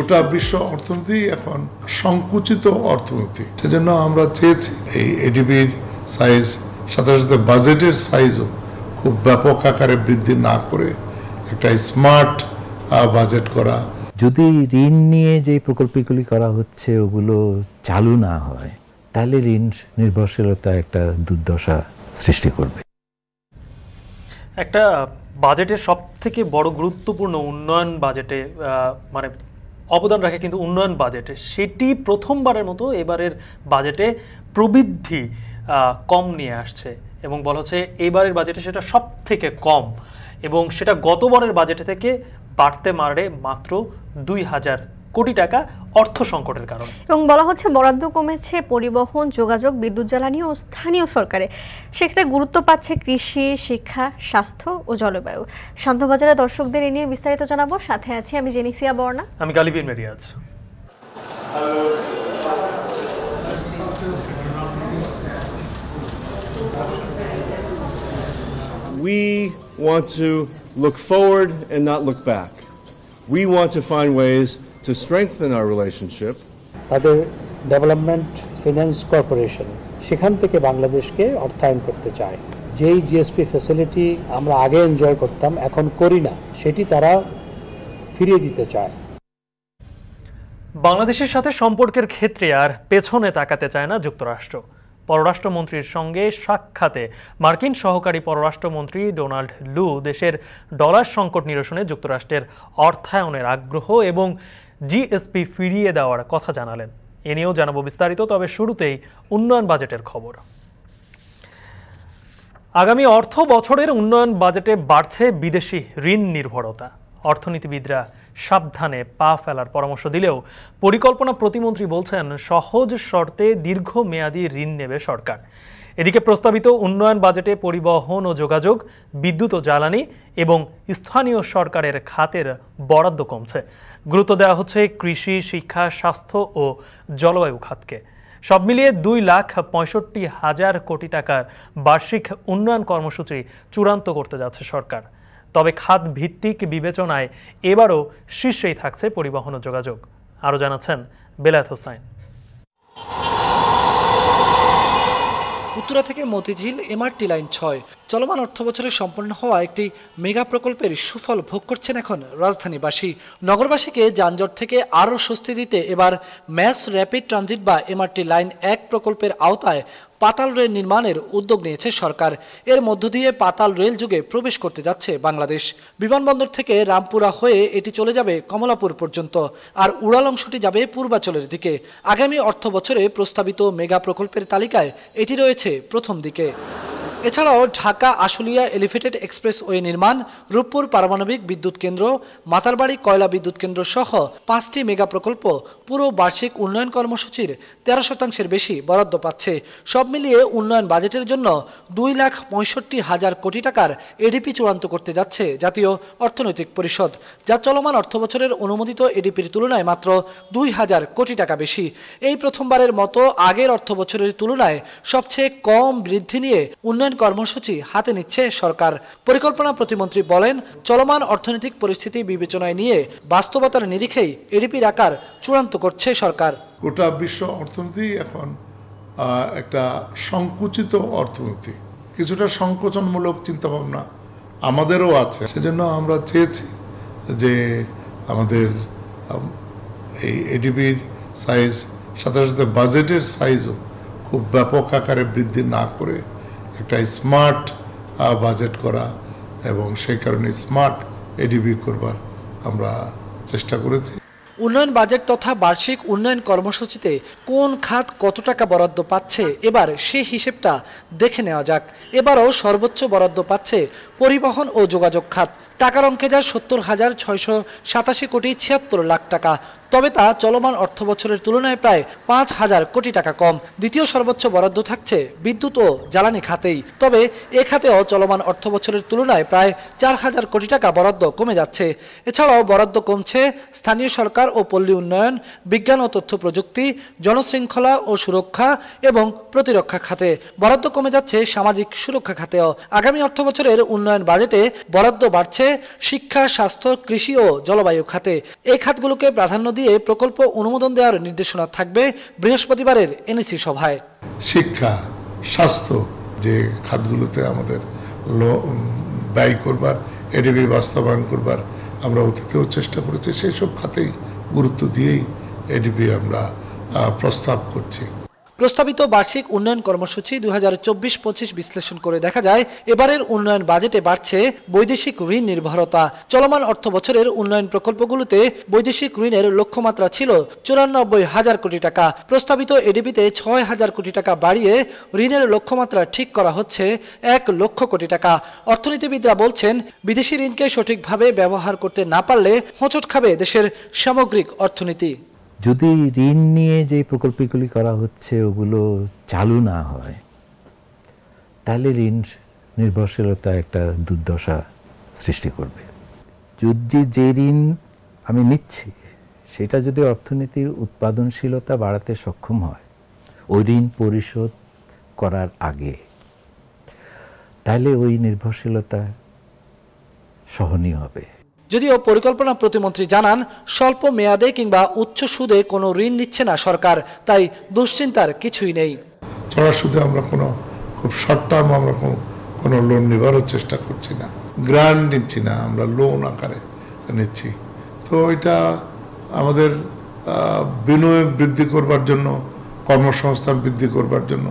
গোটা বিশ্ব অর্থনীতি এখন সংকুচিত অর্থনীতি। সেজন্য আমরা চেয়েছি এই এডিবির সাইজ সাথে সাথে বাজেটের সাইজও খুব ব্যাপক আকারে বৃদ্ধি না করে একটা স্মার্ট বাজেট করা। যদি ঋণ নিয়ে যে প্রকল্পগুলি করা হচ্ছে ওগুলো চালু না হয় তাহলে ঋণ নির্ভরশীলতা একটা দুর্দশা সৃষ্টি করবে। একটা বাজেটের সব থেকে বড় গুরুত্বপূর্ণ উন্নয়ন বাজেটে মানে অবদান রাখে কিন্তু উন্নয়ন বাজেটে, সেটি প্রথমবারের মতো এবারের বাজেটে প্রবৃদ্ধি কম নিয়ে আসছে এবং বলা হচ্ছে এবারের বাজেটে সেটা সব থেকে কম এবং সেটা গতবারের বাজেটে থেকে বাড়তে মারে মাত্র ২,০০০ কোটি টাকা অর্থ সংকটের কারণে। এবং বলা হচ্ছে বরাদ্দ কমেছে পরিবহন, যোগাযোগ, বিদ্যুৎ, জ্বালানি ও স্থানীয় সরকারে। সেক্ষেত্রে গুরুত্ব পাচ্ছে কৃষি, শিক্ষা, স্বাস্থ্য ও জলবায়ু। শান্তবাজারের দর্শকদের এ নিয়ে বিস্তারিত জানাবো। সাথে আছি আমি জেনিসিয়া বর্ণা, আমি গালিবিন মেরিয়াজ। We want to look forward and not look back. We want to find ways to strengthen our relationship. তাদের ডেভেলপমেন্ট ফিন্যান্স কর্পোরেশন সেখান থেকে বাংলাদেশকে অর্থায়ন করতে চায়। যেই জিএসপি ফ্যাসিলিটি আমরা আগে এনজয় করতাম এখন করি না, সেটি তারা ফিরিয়ে দিতে চায়। বাংলাদেশের সাথে সম্পর্কের ক্ষেত্রে আর পেছনে তাকাতে চায় না যুক্তরাষ্ট্র। পররাষ্ট্রমন্ত্রীর সঙ্গে সাক্ষাতে মার্কিন সহকারী পররাষ্ট্রমন্ত্রী ডোনাল্ড লু দেশের ডলার সংকট নিরসনে যুক্তরাষ্ট্রের অর্থায়নের আগ্রহ এবং জিএসপি ফিরিয়ে দেওয়ার কথা জানালেন। এ নিয়েও জানাবো বিস্তারিত, তবে শুরুতেই উন্নয়ন বাজেটের খবর। আগামী অর্থ বছরের উন্নয়ন বাজেটে বাড়ছে বিদেশি ঋণ নির্ভরতা। অর্থনীতিবিদরা সাবধানে পা ফেলার পরামর্শ দিলেও পরিকল্পনা প্রতিমন্ত্রী বলছেন সহজ শর্তে দীর্ঘমেয়াদী ঋণ নেবে সরকার। এদিকে প্রস্তাবিত উন্নয়ন বাজেটে পরিবহন ও যোগাযোগ, বিদ্যুৎ ও জ্বালানি এবং স্থানীয় সরকারের খাতের বরাদ্দ কমছে। গুরুত্ব দেওয়া হচ্ছে কৃষি, শিক্ষা, স্বাস্থ্য ও জলবায়ু খাতকে। সব মিলিয়ে 2,65,000 কোটি টাকার বার্ষিক উন্নয়ন কর্মসূচি চূড়ান্ত করতে যাচ্ছে সরকার। তবে খাত ভিত্তিক বিবেচনায় এবারও শীর্ষেই থাকছে পরিবহন ও যোগাযোগ। আরও জানাচ্ছেন বেলায়েত হোসাইন। উত্তরা থেকে মতিঝিল এমআরটি লাইন ৬ চলমান অর্থবছরে সম্পন্ন হওয়া একটি মেগা প্রকল্পের সুফল ভোগ করছেন এখন রাজধানীবাসী। নগরবাসীকে যানজট থেকে আরও স্বস্তি দিতে এবার ম্যাস র্যাপিড ট্রানজিট বা এমআরটি লাইন ১ প্রকল্পের আওতায় পাতাল রেল নির্মাণের উদ্যোগ নিয়েছে সরকার। এর মধ্য দিয়ে পাতাল রেল যুগে প্রবেশ করতে যাচ্ছে বাংলাদেশ। বিমানবন্দর থেকে রামপুরা হয়ে এটি চলে যাবে কমলাপুর পর্যন্ত, আর উড়াল অংশটি যাবে পূর্বাঞ্চলের দিকে। আগামী অর্থ বছরে প্রস্তাবিত মেগা প্রকল্পের তালিকায় এটি রয়েছে প্রথম দিকে। এছাড়াও ঢাকা আশুলিয়া এলিভেটেড এক্সপ্রেসওয়ে নির্মাণ, রূপপুর পারমাণবিক বিদ্যুৎ কেন্দ্র, মাতারবাড়ি কয়লা বিদ্যুৎ কেন্দ্র সহ 5টি মেগা প্রকল্প পুরো বার্ষিক উন্নয়ন কর্মসূচির 13% বেশি বরাদ্দ পাচ্ছে। সব মিলিয়ে উন্নয়ন বাজেটের জন্য 2,65,000 কোটি টাকার এডিপি চূড়ান্ত করতে যাচ্ছে জাতীয় অর্থনৈতিক পরিষদ, যা চলমান অর্থবছরের অনুমোদিত এডিপির তুলনায় মাত্র 2,000 কোটি টাকা বেশি। এই প্রথমবারের মতো আগের অর্থবছরের তুলনায় সবচেয়ে কম বৃদ্ধি নিয়ে উন্নয়ন কর্মসূচি হাতে নিচ্ছে সরকার। পরিকল্পনা প্রতিমন্ত্রী বলেন, চলমান অর্থনৈতিক পরিস্থিতি বিবেচনায় নিয়ে বাস্তবতার নিরিখেই এডিপির আকার চূড়ান্ত করছে সরকার। গোটা বিশ্ব অর্থনীতি এখন একটা সংকুচিত অর্থনীতি, কিছুটা সংকোচনমূলক চিন্তাভাবনা আমাদেরও আছে। সেজন্য আমরা চেয়েছি যে আমাদের এই এডিপির সাইজ সাথে সাথে বাজেটের সাইজও খুব ব্যাপক আকারে বৃদ্ধি না করে একটা স্মার্ট বাজেট করা এবং সেই কারণে স্মার্ট এডিপি করবার আমরা চেষ্টা করেছি। উন্নয়ন বাজেট তথা বার্ষিক উন্নয়ন কর্মসূচিতে কোন খাত কত টাকা বরাদ্দ পাচ্ছে এবার সেই হিসেবটা দেখে নেওয়া যাক। এবারও সর্বোচ্চ বরাদ্দ পাচ্ছে পরিবহন ও যোগাযোগ খাত। টাকার অঙ্কে যা 70,687 কোটি 76 লাখ টাকা, তবে তা চলমান অর্থবছরের তুলনায় প্রায় 5,000 কোটি টাকা কম। দ্বিতীয় সর্বোচ্চ বরাদ্দ থাকছে বিদ্যুৎ ও জ্বালানি খাতেই, তবে এ খাতেও চলমান অর্থবছরের তুলনায় প্রায় 4,000 কোটি টাকা বরাদ্দ কমে যাচ্ছে। এছাড়াও বরাদ্দ কমছে স্থানীয় সরকার ও পল্লী উন্নয়ন, বিজ্ঞান ও তথ্য প্রযুক্তি, জনশৃঙ্খলা ও সুরক্ষা এবং প্রতিরক্ষা খাতে। বরাদ্দ কমে যাচ্ছে সামাজিক সুরক্ষা খাতেও। আগামী অর্থবছরের উন্নয়ন বাজেটে বরাদ্দ বাড়ছে শিক্ষা, স্বাস্থ্য, কৃষি ও জলবায়ু খাতে। এই খাতগুলোকে প্রাধান্য দিয়ে প্রকল্প অনুমোদন দেওয়ার নির্দেশনা থাকবে বৃহস্পতিবারের এনইসি সভায়। শিক্ষা, স্বাস্থ্য যে খাতগুলোতে আমাদের ব্যয় করবার, এডিবি বাস্তবায়ন করবার আমরা অতীতেও চেষ্টা করেছি, সেই সব খাতেই গুরুত্ব দিয়েই এডিবি আমরা প্রস্তাব করছি। প্রস্তাবিত বার্ষিক উন্নয়ন কর্মসূচি 2024-25 বিশ্লেষণ করে দেখা যায় এবারের উন্নয়ন বাজেটে বাড়ছে বৈদেশিক ঋণ নির্ভরতা। চলমান অর্থ বছরের উন্নয়ন প্রকল্পগুলোতে বৈদেশিক ঋণের লক্ষ্যমাত্রা ছিল 94,000 কোটি টাকা। প্রস্তাবিত এডিবিতে 6,000 কোটি টাকা বাড়িয়ে ঋণের লক্ষ্যমাত্রা ঠিক করা হচ্ছে 1 লক্ষ কোটি টাকা। অর্থনীতিবিদরা বলছেন, বিদেশি ঋণকে সঠিকভাবে ব্যবহার করতে না পারলে হোঁচট খাবে দেশের সামগ্রিক অর্থনীতি। যদি ঋণ নিয়ে যে প্রকল্পগুলি করা হচ্ছে ওগুলো চালু না হয়, তাহলে ঋণ নির্ভরশীলতা একটা দুর্দশা সৃষ্টি করবে। যদি যে ঋণ আমি নিচ্ছি সেটা যদি অর্থনীতির উৎপাদনশীলতা বাড়াতে সক্ষম হয় ওই ঋণ পরিশোধ করার আগে, তাহলে ওই নির্ভরশীলতা সহনীয় হবে। যদিও পরিকল্পনা প্রতিমন্ত্রী জানান, স্বল্প মেয়াদে কিংবা উচ্চ সুদে কোনো ঋণ নিচ্ছে না সরকার, তাই দুশ্চিন্তার কিছুই নেই। চড়া সুদে আমরা খুব শর্ট টার্ম আমরা কোনো লোন নেবারও চেষ্টা করছি না, গ্রান্ট নিচ্ছি না, আমরা লোন আকারে নিচ্ছি। তো এটা আমাদের বিনিয়োগ বৃদ্ধি করবার জন্য, কর্মসংস্থান বৃদ্ধি করবার জন্য।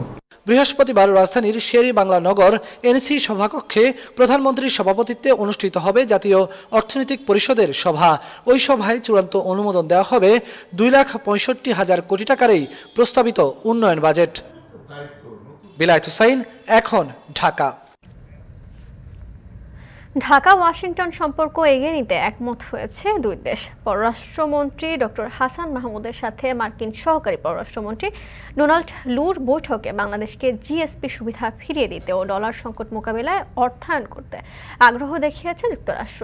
বৃহস্পতিবার রাজধানীর শেরি বাংলা নগর এনসি সভাকক্ষে প্রধানমন্ত্রীর সভাপতিত্বে অনুষ্ঠিত হবে জাতীয় অর্থনৈতিক পরিষদের সভা। ওই সভায় চূড়ান্ত অনুমোদন দেওয়া হবে 2,65,000 কোটি টাকার এই প্রস্তাবিত উন্নয়ন বাজেট। বিলায়েত হোসাইন, এখন, ঢাকা। ঢাকা ওয়াশিংটন সম্পর্ক এগিয়ে নিতে একমত হয়েছে দুই দেশ। পররাষ্ট্রমন্ত্রী ডক্টর হাসান মাহমুদের সাথে মার্কিন সহকারী পররাষ্ট্রমন্ত্রী ডোনাল্ড লুর বৈঠকে বাংলাদেশকে জিএসপি সুবিধা ফিরিয়ে দিতে ও ডলার সংকট মোকাবিলায় অর্থায়ন করতে আগ্রহ দেখিয়েছে যুক্তরাষ্ট্র।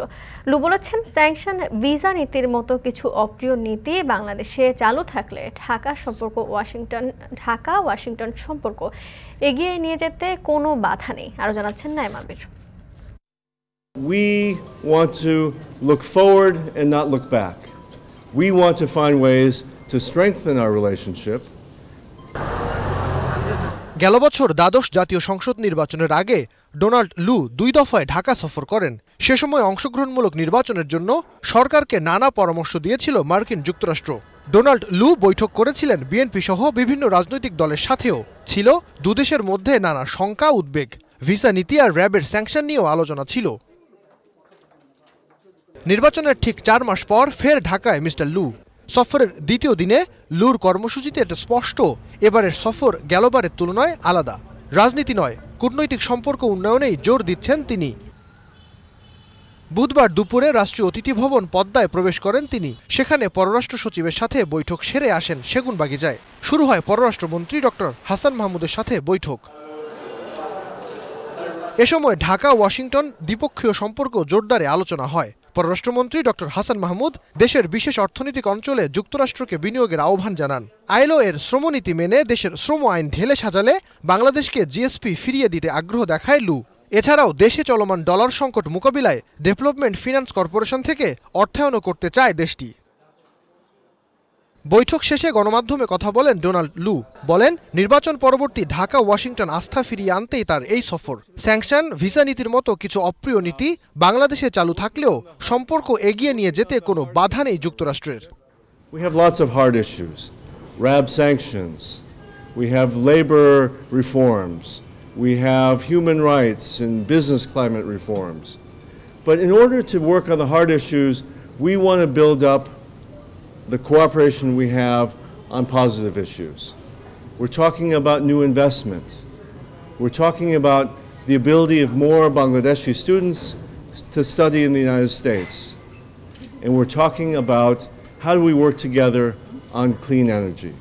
লু বলেছেন, স্যাংশন, ভিসা নীতির মতো কিছু অপ্রিয় নীতি বাংলাদেশে চালু থাকলে ঢাকা ওয়াশিংটন সম্পর্ক এগিয়ে নিয়ে যেতে কোনো বাধা নেই। আরও জানাচ্ছেন নাইমাবির। We want to look forward and not look back. We want to find ways to strengthen our relationship. গেল বছর দ্বাদশ জাতীয় সংসদ নির্বাচনের আগে ডোনাল্ড লু 2 দফায় ঢাকা সফর করেন। সে সময় অংশগ্রহণমূলক নির্বাচনের জন্য সরকারকে নানা পরামর্শ দিয়েছিল মার্কিন যুক্তরাষ্ট্র। ডোনাল্ড লু বৈঠক করেছিলেন বিএনপি সহ বিভিন্ন রাজনৈতিক দলের সাথেও। ছিল দুদেশের মধ্যে নানা শঙ্কা, উদ্বেগ। ভিসা নীতি আর র্যাবের স্যাংশন নিয়েও আলোচনা ছিল। নির্বাচনের ঠিক 4 মাস পর ফের ঢাকায় মিস্টার লু। সফরের দ্বিতীয় দিনে লুর কর্মসূচিতে এটা স্পষ্ট, এবারের সফর গেলবারের তুলনায় আলাদা। রাজনীতি নয়, কূটনৈতিক সম্পর্ক উন্নয়নেই জোর দিচ্ছেন তিনি। বুধবার দুপুরে রাষ্ট্রীয় অতিথি ভবন পদ্মায় প্রবেশ করেন তিনি। সেখানে পররাষ্ট্র সচিবের সাথে বৈঠক সেরে আসেন সেগুনবাগিচায়। শুরু হয় পররাষ্ট্রমন্ত্রী ডক্টর হাসান মাহমুদের সাথে বৈঠক। এ সময় ঢাকা ওয়াশিংটন দ্বিপক্ষীয় সম্পর্ক জোরদারে আলোচনা হয়। পররাষ্ট্রমন্ত্রী ডক্টর হাসান মাহমুদ দেশের বিশেষ অর্থনৈতিক অঞ্চলে যুক্তরাষ্ট্রকে বিনিয়োগের আহ্বান জানান। আইএলও এর শ্রমনীতি মেনে দেশের শ্রম আইন ঢেলে সাজালে বাংলাদেশকে জিএসপি ফিরিয়ে দিতে আগ্রহ দেখায় লু। এছাড়াও দেশে চলমান ডলার সংকট মোকাবিলায় ডেভেলপমেন্ট ফিন্যান্স কর্পোরেশন থেকে অর্থায়নও করতে চায় দেশটি। বৈঠক শেষে গণমাধ্যমে কথা বলেন ডোনাল্ড লু। বলেন, নির্বাচন পরবর্তী ঢাকা ওয়াশিংটন আস্থা ফিরিয়ে আনতেই তার এই সফর। স্যাংশন, ভিসা নীতির মতো কিছু অপ্রিয় নীতি বাংলাদেশে চালু থাকলেও সম্পর্ক এগিয়ে নিয়ে যেতে কোনো বাধা নেই যুক্তরাষ্ট্রের। We have lots of hard issues. RAB sanctions. We have labor reforms. We have human rights and business climate reforms. But in order to work on the hard issues, we want to build up the cooperation we have on positive issues. We're talking about new investment. We're talking about the ability of more Bangladeshi students to study in the United States. And we're talking about how do we work together on clean energy.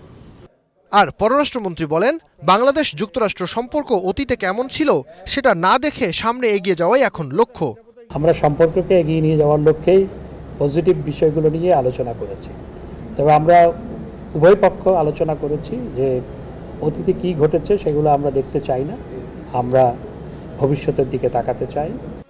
আর পররাষ্ট্রমন্ত্রী বলেন, বাংলাদেশ যুক্তরাষ্ট্র সম্পর্ক অতীতে কেমন ছিল সেটা না দেখে সামনে এগিয়ে যাওয়াই এখন লক্ষ্য। আমরা সম্পর্ককে এগিয়ে নিয়ে যাওয়ার লক্ষ্যেই পজিটিভ বিষয়গুলো নিয়ে আলোচনা করেছি। তবে আমরা উভয় পক্ষ আলোচনা করেছি যে অতীতে কী ঘটেছে সেগুলো আমরা দেখতে চাই না, আমরা ভবিষ্যতের দিকে তাকাতে চাই।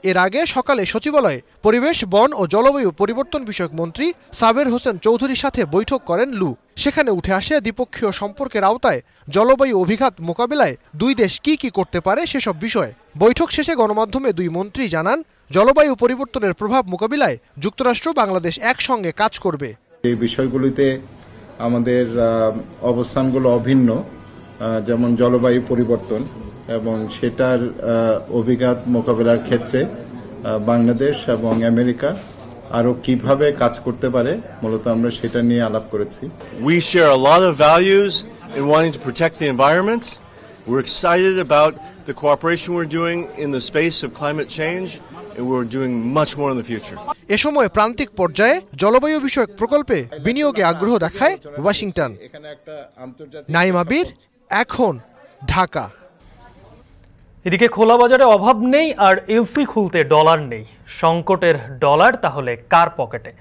এর আগে সকালে সচিবালয়ে পরিবেশ, বন ও জলবায়ু পরিবর্তন বিষয়ক মন্ত্রী সাবের হোসেন চৌধুরীর সাথে বৈঠক করেন লু। সেখানে উঠে আসে দ্বিপক্ষীয় সম্পর্কের আওতায় জলবায়ু অভিঘাত মোকাবিলায় দুই দেশ কি করতে পারে সেসব বিষয়ে। বৈঠক শেষে গণমাধ্যমে দুই মন্ত্রী জানান, জলবায়ু পরিবর্তনের প্রভাব মোকাবিলায় যুক্তরাষ্ট্র বাংলাদেশ একসঙ্গে কাজ করবে। এই বিষয়গুলিতে আমাদের অবস্থানগুলো অভিন্ন, যেমন জলবায়ু পরিবর্তন এবং সেটার অভিঘাত মোকাবেলার ক্ষেত্রে বাংলাদেশ এবং আমেরিকা আরো কিভাবে কাজ করতে পারে, মূলত আমরা সেটা নিয়ে আলাপ করেছি। We share a lot of values in wanting to protect the environment. We're excited about the cooperation we're doing in the space of climate change, and we're doing much more in the future. এ সময় প্রান্তিক পর্যায়ে জলবায়ু বিষয়ক প্রকল্পে বিনিয়োগে আগ্রহ দেখায় Washington. Naim আবির, এখন, ঢাকা। এদিকে খোলা বাজারে অভাব নেই আর এলসি খুলতে ডলার নেই। সংকটের ডলার তাহলে কার পকেটে?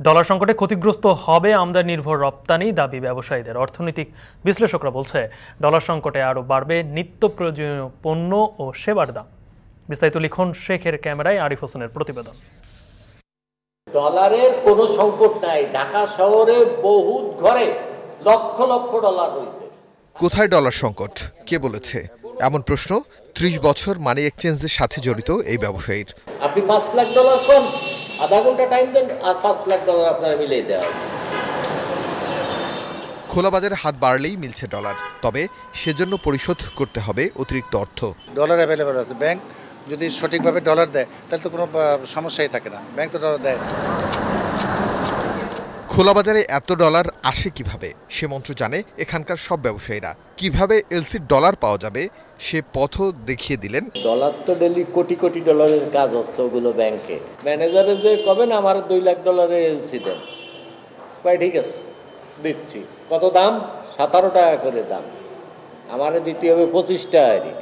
ডলার সংকটে ক্ষতিগ্রস্ত হবে আমদানি নির্ভর রপ্তানি, দাবি ব্যবসায়ীদের। অর্থনৈতিক বিশ্লেষকরা বলছে, ডলার সংকটে আরও বাড়বে নিত্য প্রয়োজনীয় পণ্য ও সেবার দাম। বিস্তারিত লিখন শেখের ক্যামেরায় আরিফ হোসেনের প্রতিবেদন। ডলারের কোনো সংকট নাই। ঢাকা শহরে বহুত ঘরে লক্ষ লক্ষ ডলার রয়েছে। কোথায় ডলার সংকট, কে বলেছে? এমন প্রশ্ন ৩০ বছর মানি এক্সচেঞ্জের সাথে জড়িত এই ব্যবসায়ীর। আপনি ৫ লাখ ডলার কোন আধা ঘন্টা টাইম দেন আর ৫ লাখ ডলার আপনার মিলিয়ে দেওয়া হবে। খোলা বাজারে হাত বাড়লেই মিলছে ডলার, তবে সেজন্য পরিশোধ করতে হবে অতিরিক্ত অর্থ। ডলার অ্যাভেলেবল আছে, ব্যাংক যদি সঠিকভাবে ডলার দেয় তাহলে তো কোনো সমস্যাই থাকে না, ব্যাংক তো ডলার দেয়। খোলা বাজারে এত ডলার আসে কিভাবে, সে মন্ত্র জানে এখানকার সব ব্যবসায়ীরা। কিভাবে এলসির ডলার পাওয়া যাবে সে পথও দেখিয়ে দিলেন। ডলার তো ডেলি কোটি কোটি ডলারের কাজ হচ্ছে ওগুলো ব্যাংকে। ম্যানেজারে যে কবেন আমার ২ লাখ ডলারের এলসি দেন, ভাই ঠিক আছে দিচ্ছি। কত দাম? ১৭ টাকা করে দাম। আমার দিতে হবে ২৫ টাকারই।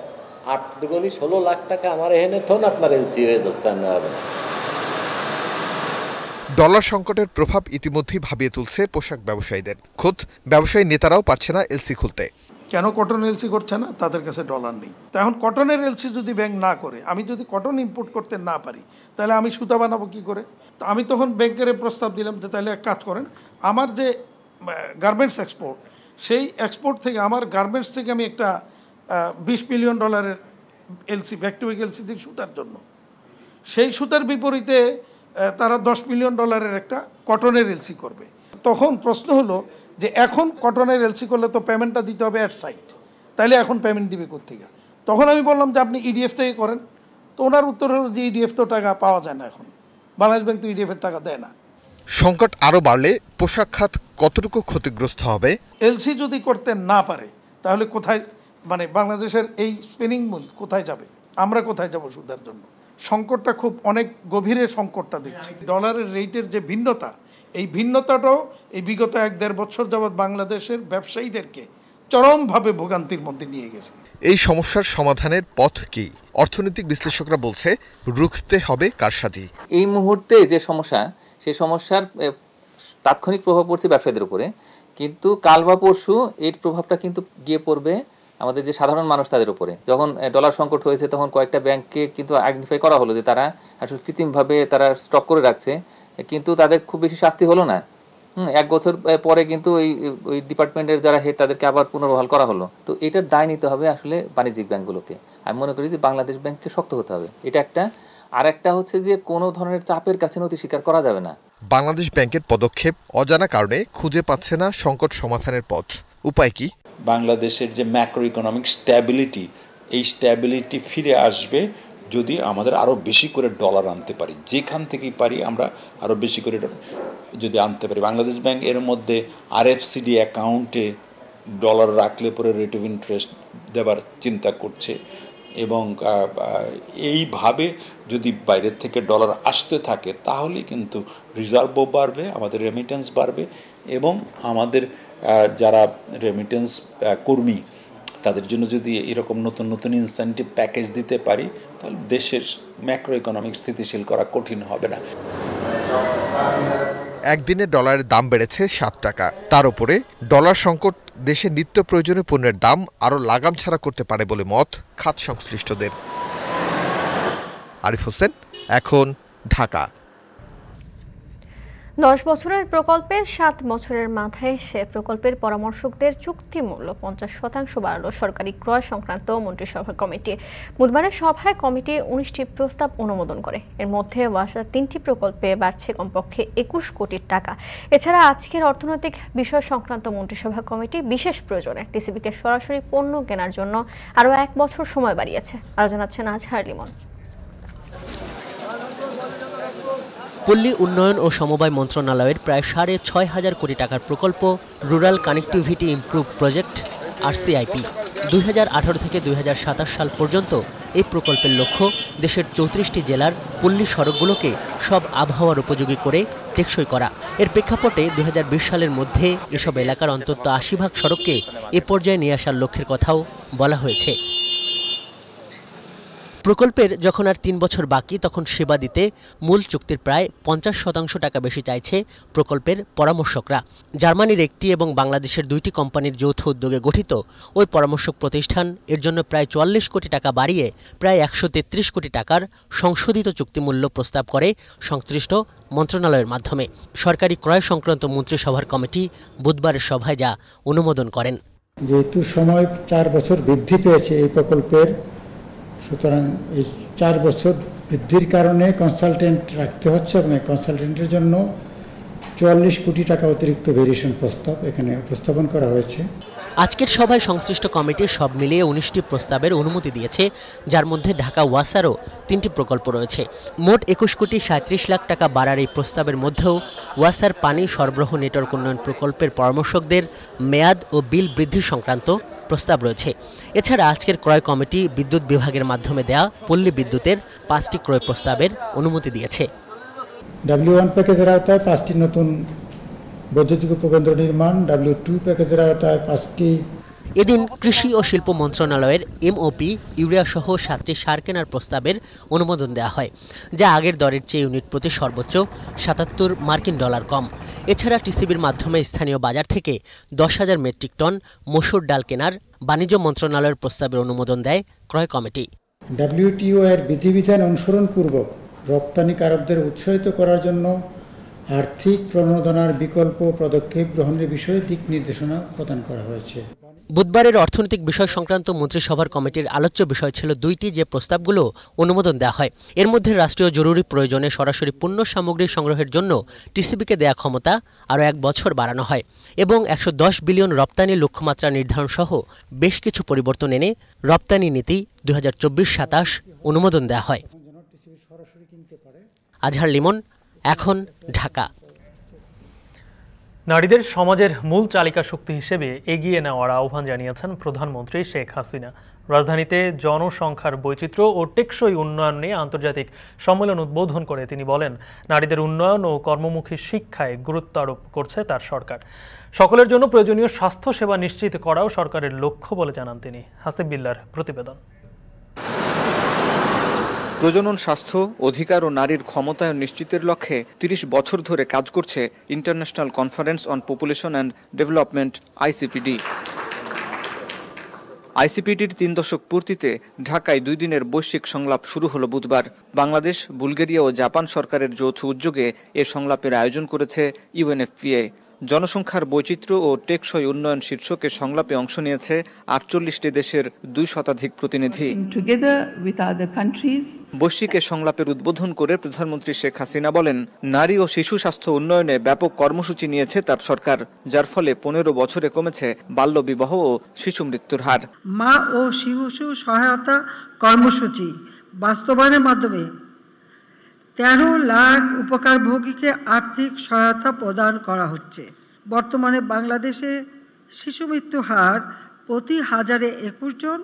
৮ দুগুণী ১৬ লাখ টাকা আমার এখানে থন আপনার এলসি হয়ে যাচ্ছে। না হবে না। ডলার সংকটের প্রভাব ইতিমধ্যেই ভাবিয়ে তুলছে পোশাক ব্যবসায়ীদের। খোদ ব্যবসায়ী নেতারাও পারছে না এলসি খুলতে। কেন কটন এলসি করছে না? তাদের কাছে ডলার নেই। তো এখন কটনের এলসি যদি ব্যাংক না করে, আমি যদি কটন ইম্পোর্ট করতে না পারি, তাহলে আমি সুতা বানাবো কি করে? তো আমি তখন ব্যাংকের প্রস্তাব দিলাম যে তাহলে এক কাজ করেন, আমার যে গার্মেন্টস এক্সপোর্ট, সেই এক্সপোর্ট থেকে আমার গার্মেন্টস থেকে আমি একটা 20 মিলিয়ন ডলারের LC, back to back LC দিই সুতার জন্য। সেই সুতার বিপরীতে তারা 10 মিলিয়ন ডলারের একটা কটনের এলসি করবে। তখন প্রশ্ন হলো যে এখন কটনের এলসি করলে তো পেমেন্টটা দিতে হবে অ্যাট সাইট, তাহলে এখন পেমেন্ট দিবে কোত্থেকে? তখন আমি বললাম যে আপনি ইডিএফ থেকে করেন। তো ওনার উত্তর হলো যে ইডিএফ তো টাকা পাওয়া যায় না, এখন বাংলাদেশ ব্যাংক তো ইডিএফের টাকা দেয় না। সংকট আরও বাড়লে পোশাক খাত কতটুকু ক্ষতিগ্রস্ত হবে? এলসি যদি করতে না পারে তাহলে কোথায়, মানে বাংলাদেশের এই স্পিনিং মিল কোথায় যাবে? আমরা কোথায় যাব সুদের জন্য? সংকটটা খুব অনেক গভীরে সংকটটা দেখছি। ডলারের রেটের যে ভিন্নতা, এই ভিন্নতাটাও এই বিগত ১-১.৫ বছর যাবৎ বাংলাদেশের ব্যবসায়ীদেরকে চরমভাবে ভোগান্তির মধ্যে নিয়ে গেছে। এই সমস্যার সমাধানের পথ কি? অর্থনৈতিক বিশ্লেষকরা বলছে, রুখতে হবে কারসাজি। এই মুহূর্তে যে সমস্যা, সেই সমস্যার তাৎক্ষণিক প্রভাব পড়ছে ব্যবসায়ীদের উপরে, কিন্তু কাল বা পরশু এর প্রভাবটা কিন্তু গিয়ে পড়বে আমাদের যে সাধারণ মানুষ তাদের উপরে। যখন ডলার সংকট হয়েছে তখন কয়েকটা ব্যাংককে কিন্তু আইডেন্টিফাই করা হলো যে তারা আসলে কৃত্রিমভাবে তারা স্টক করে রাখছে, কিন্তু তাদের খুব বেশি শাস্তি হলো না। 1 বছর পরে কিন্তু ওই ডিপার্টমেন্টের যারা হেড তাদেরকে আবার পুনর্বহাল করা হলো। তো এটার দায় নিতে হবে আসলে বাণিজ্যিক ব্যাংকগুলোকে। আমি মনে করি যে বাংলাদেশ ব্যাংককে শক্ত হতে হবে, এটা একটা। আর একটা হচ্ছে যে কোনো ধরনের চাপের কাছে নতি স্বীকার করা যাবে না। বাংলাদেশ ব্যাংকের পদক্ষেপ অজানা কারণে খুঁজে পাচ্ছে না সংকট সমাধানের পথ। উপায় কি? বাংলাদেশের যে ম্যাক্রো ইকোনমিক স্ট্যাবিলিটি, এই স্ট্যাবিলিটি ফিরে আসবে যদি আমাদের আরও বেশি করে ডলার আনতে পারি। যেখান থেকেই পারি আমরা আরও বেশি করে যদি আনতে পারি। বাংলাদেশ ব্যাংক এর মধ্যে RFCD অ্যাকাউন্টে ডলার রাখলে পরে রেট অফ ইন্টারেস্ট দেবার চিন্তা করছে, এবং এইভাবে যদি বাইরের থেকে ডলার আসতে থাকে তাহলে কিন্তু রিজার্ভও বাড়বে, আমাদের রেমিটেন্স বাড়বে, এবং আমাদের যারা রেমিটেন্স কর্মী তাদের জন্য যদি এরকম নতুন নতুন ইনসেন্টিভ প্যাকেজ দিতে পারি তাহলে দেশের ম্যাক্রো ইকোনমিক স্থিতিশীল করা কঠিন হবে না। একদিনে ডলারের দাম বেড়েছে 7 টাকা। তার উপরে ডলার সংকট দেশের নিত্য প্রয়োজনীয় পণ্যের দাম আরও লাগাম ছাড়া করতে পারে বলে মত খাত সংশ্লিষ্টদের। আরিফ হোসেন, এখন, ঢাকা। 10 বছরের প্রকল্পের 7 বছরের মাথায় এসে প্রকল্পের পরামর্শকদের চুক্তি মূল্য 50% বাড়াল সরকারি ক্রয় সংক্রান্ত মন্ত্রিসভা কমিটি। বুধবারের সভায় কমিটি 19টি প্রস্তাব অনুমোদন করে। এর মধ্যে ওয়াসার 3টি প্রকল্পে বাড়ছে কমপক্ষে 21 কোটি টাকা। এছাড়া আজকের অর্থনৈতিক বিষয় সংক্রান্ত মন্ত্রিসভা কমিটি বিশেষ প্রয়োজনে টিসিবিকে সরাসরি পণ্য কেনার জন্য আরও 1 বছর সময় বাড়িয়েছে। আরও জানাচ্ছেন আজহার লিমন। পল্লী উন্নয়ন ও সমবায় মন্ত্রণালয়ের প্রায় 6,500 কোটি টাকার প্রকল্প rural connectivity improve project RCIP 2018 থেকে 2027 সাল পর্যন্ত এই প্রকল্পের লক্ষ্য দেশের 34টি জেলার পল্লী সড়কগুলোকে সব আবহাওয়ার উপযোগী করে টেকসই করা। এর প্রেক্ষাপটে 2020 সালের মধ্যে এসব এলাকার অন্তত 80% সড়ককে এ পর্যায়ে নিয়ে আসার লক্ষ্যের কথাও বলা হয়েছে। প্রকল্পের যখন আর 3 বছর বাকি, তখন সেবা দিতে মূল চুক্তির প্রায় 50% টাকা বেশি চাইছে প্রকল্পের পরামর্শকরা। জার্মানির একটি এবং বাংলাদেশের 2টি কোম্পানির যৌথ উদ্যোগে গঠিত ওই পরামর্শক প্রতিষ্ঠান এর জন্য প্রায় 44 কোটি টাকা বাড়িয়ে প্রায় 133 কোটি টাকার সংশোধিত চুক্তিমূল্য প্রস্তাব করে সংশ্লিষ্ট মন্ত্রণালয়ের মাধ্যমে। সরকারি ক্রয় সংক্রান্ত মন্ত্রিসভার কমিটি বুধবারের সভায় যা অনুমোদন করেন। যেহেতু সময় 4 বছর বৃদ্ধি পেয়েছে এই প্রকল্পের, সুতরাং এই 4 বছর বৃদ্ধির কারণে কনসালটেন্ট রাখতে হচ্ছে এবং কনসালটেন্টের জন্য 44 কোটি টাকা অতিরিক্ত ভেরিয়েশন প্রস্তাব এখানে উপস্থাপন করা হয়েছে। আজকের সভায় সংশ্লিষ্ট কমিটি সব মিলিয়ে 19টি প্রস্তাবের অনুমতি দিয়েছে, যার মধ্যে ঢাকা ওয়াসারও 3টি প্রকল্প রয়েছে। মোট 21 কোটি 37 লাখ টাকা বাড়ার এই প্রস্তাবের মধ্যেও ওয়াসার পানি সরবরাহ নেটওয়ার্ক উন্নয়ন প্রকল্পের পরামর্শকদের মেয়াদ ও বিল বৃদ্ধি সংক্রান্ত প্রস্তাব রয়েছে। এছাড়া আজকের ক্রয় কমিটি বিদ্যুৎ বিভাগের মাধ্যমে দেয়া পল্লী বিদ্যুতের 5টি ক্রয় প্রস্তাবের অনুমতি দিয়েছে। W1 প্যাকেজের আওতায় 5টি নতুন বৈদ্যুতিক উপকেন্দ্র নির্মাণ, W2 প্যাকেজের আওতায় 5টি। এদিন কৃষি ও শিল্প মন্ত্রণালয়ের MOP ইউরিয়া সহ 7টি সার কেনার প্রস্তাবের অনুমোদন দেওয়া হয়, যা আগের দরের চেয়ে ইউনিট প্রতি সর্বোচ্চ 77 মার্কিন ডলার কম। এছাড়া টিসিবির মাধ্যমে স্থানীয় বাজার থেকে 10,000 মেট্রিক টন মসুর ডাল কেনার বাণিজ্য মন্ত্রণালয়ের প্রস্তাবের অনুমোদন দেয় ক্রয় কমিটি। WTO এর বিধিবিধান অনুসরণপূর্বক রপ্তানিকারকদের উৎসাহিত করার জন্য আর্থিক প্রণোদনার বিকল্প পদক্ষেপ গ্রহণের বিষয়ে দিক নির্দেশনা প্রদান করা হয়েছে। বুধবারের অর্থনৈতিক বিষয় সংক্রান্ত মন্ত্রিসভার কমিটির আলোচ্য বিষয় ছিল 2টি, যে প্রস্তাবগুলো অনুমোদন দেওয়া হয়। এর মধ্যে রাষ্ট্রীয় জরুরি প্রয়োজনে সরাসরি পণ্য সামগ্রী সংগ্রহের জন্য টিসিবিকে দেয়া ক্ষমতা আরও 1 বছর বাড়ানো হয় এবং 110 বিলিয়ন রপ্তানি লক্ষ্যমাত্রা নির্ধারণ সহ বেশ কিছু পরিবর্তন এনে রপ্তানি নীতি 2024-27 অনুমোদন দেওয়া হয়। আজহার লিমন, এখন, ঢাকা। নারীদের সমাজের মূল চালিকা শক্তি হিসেবে এগিয়ে নেওয়ার আহ্বান জানিয়েছেন প্রধানমন্ত্রী শেখ হাসিনা। রাজধানীতে জনসংখ্যার বৈচিত্র্য ও টেকসই উন্নয়ন নিয়ে আন্তর্জাতিক সম্মেলন উদ্বোধন করে তিনি বলেন, নারীদের উন্নয়ন ও কর্মমুখী শিক্ষায় গুরুত্ব আরোপ করছে তার সরকার। সকলের জন্য প্রয়োজনীয় স্বাস্থ্যসেবা নিশ্চিত করাও সরকারের লক্ষ্য বলে জানান তিনি। হাসিব বিল্লার প্রতিবেদন। প্রজনন, স্বাস্থ্য, অধিকার ও নারীর ক্ষমতায়ন নিশ্চিতের লক্ষ্যে 30 বছর ধরে কাজ করছে international conference on population and development ICPD। ICPDর 3 দশক পূর্তিতে ঢাকায় 2 দিনের বৈশ্বিক সংলাপ শুরু হলো বুধবার। বাংলাদেশ, বুলগেরিয়া ও জাপান সরকারের যৌথ উদ্যোগে এ সংলাপের আয়োজন করেছে UNFPA। জনসংখ্যার বৈচিত্র্য ও টেকসই উন্নয়ন শীর্ষকে সংলাপে অংশ নিয়েছে 48টি দেশের 2 শতাধিক প্রতিনিধি। বৈশ্বিক এ সংলাপের উদ্বোধন করে প্রধানমন্ত্রী শেখ হাসিনা বলেন, নারী ও শিশু স্বাস্থ্য উন্নয়নে ব্যাপক কর্মসূচি নিয়েছে তার সরকার, যার ফলে 15 বছরে কমেছে বাল্যবিবাহ ও শিশু মৃত্যুর হার। মা ও শিশু সহায়তা কর্মসূচি বাস্তবায়নের মাধ্যমে 13 লাখ উপকারভোগীকে আর্থিক সহায়তা প্রদান করা হচ্ছে। বর্তমানে বাংলাদেশে শিশু মৃত্যু হার প্রতি 1000-এ 21 জন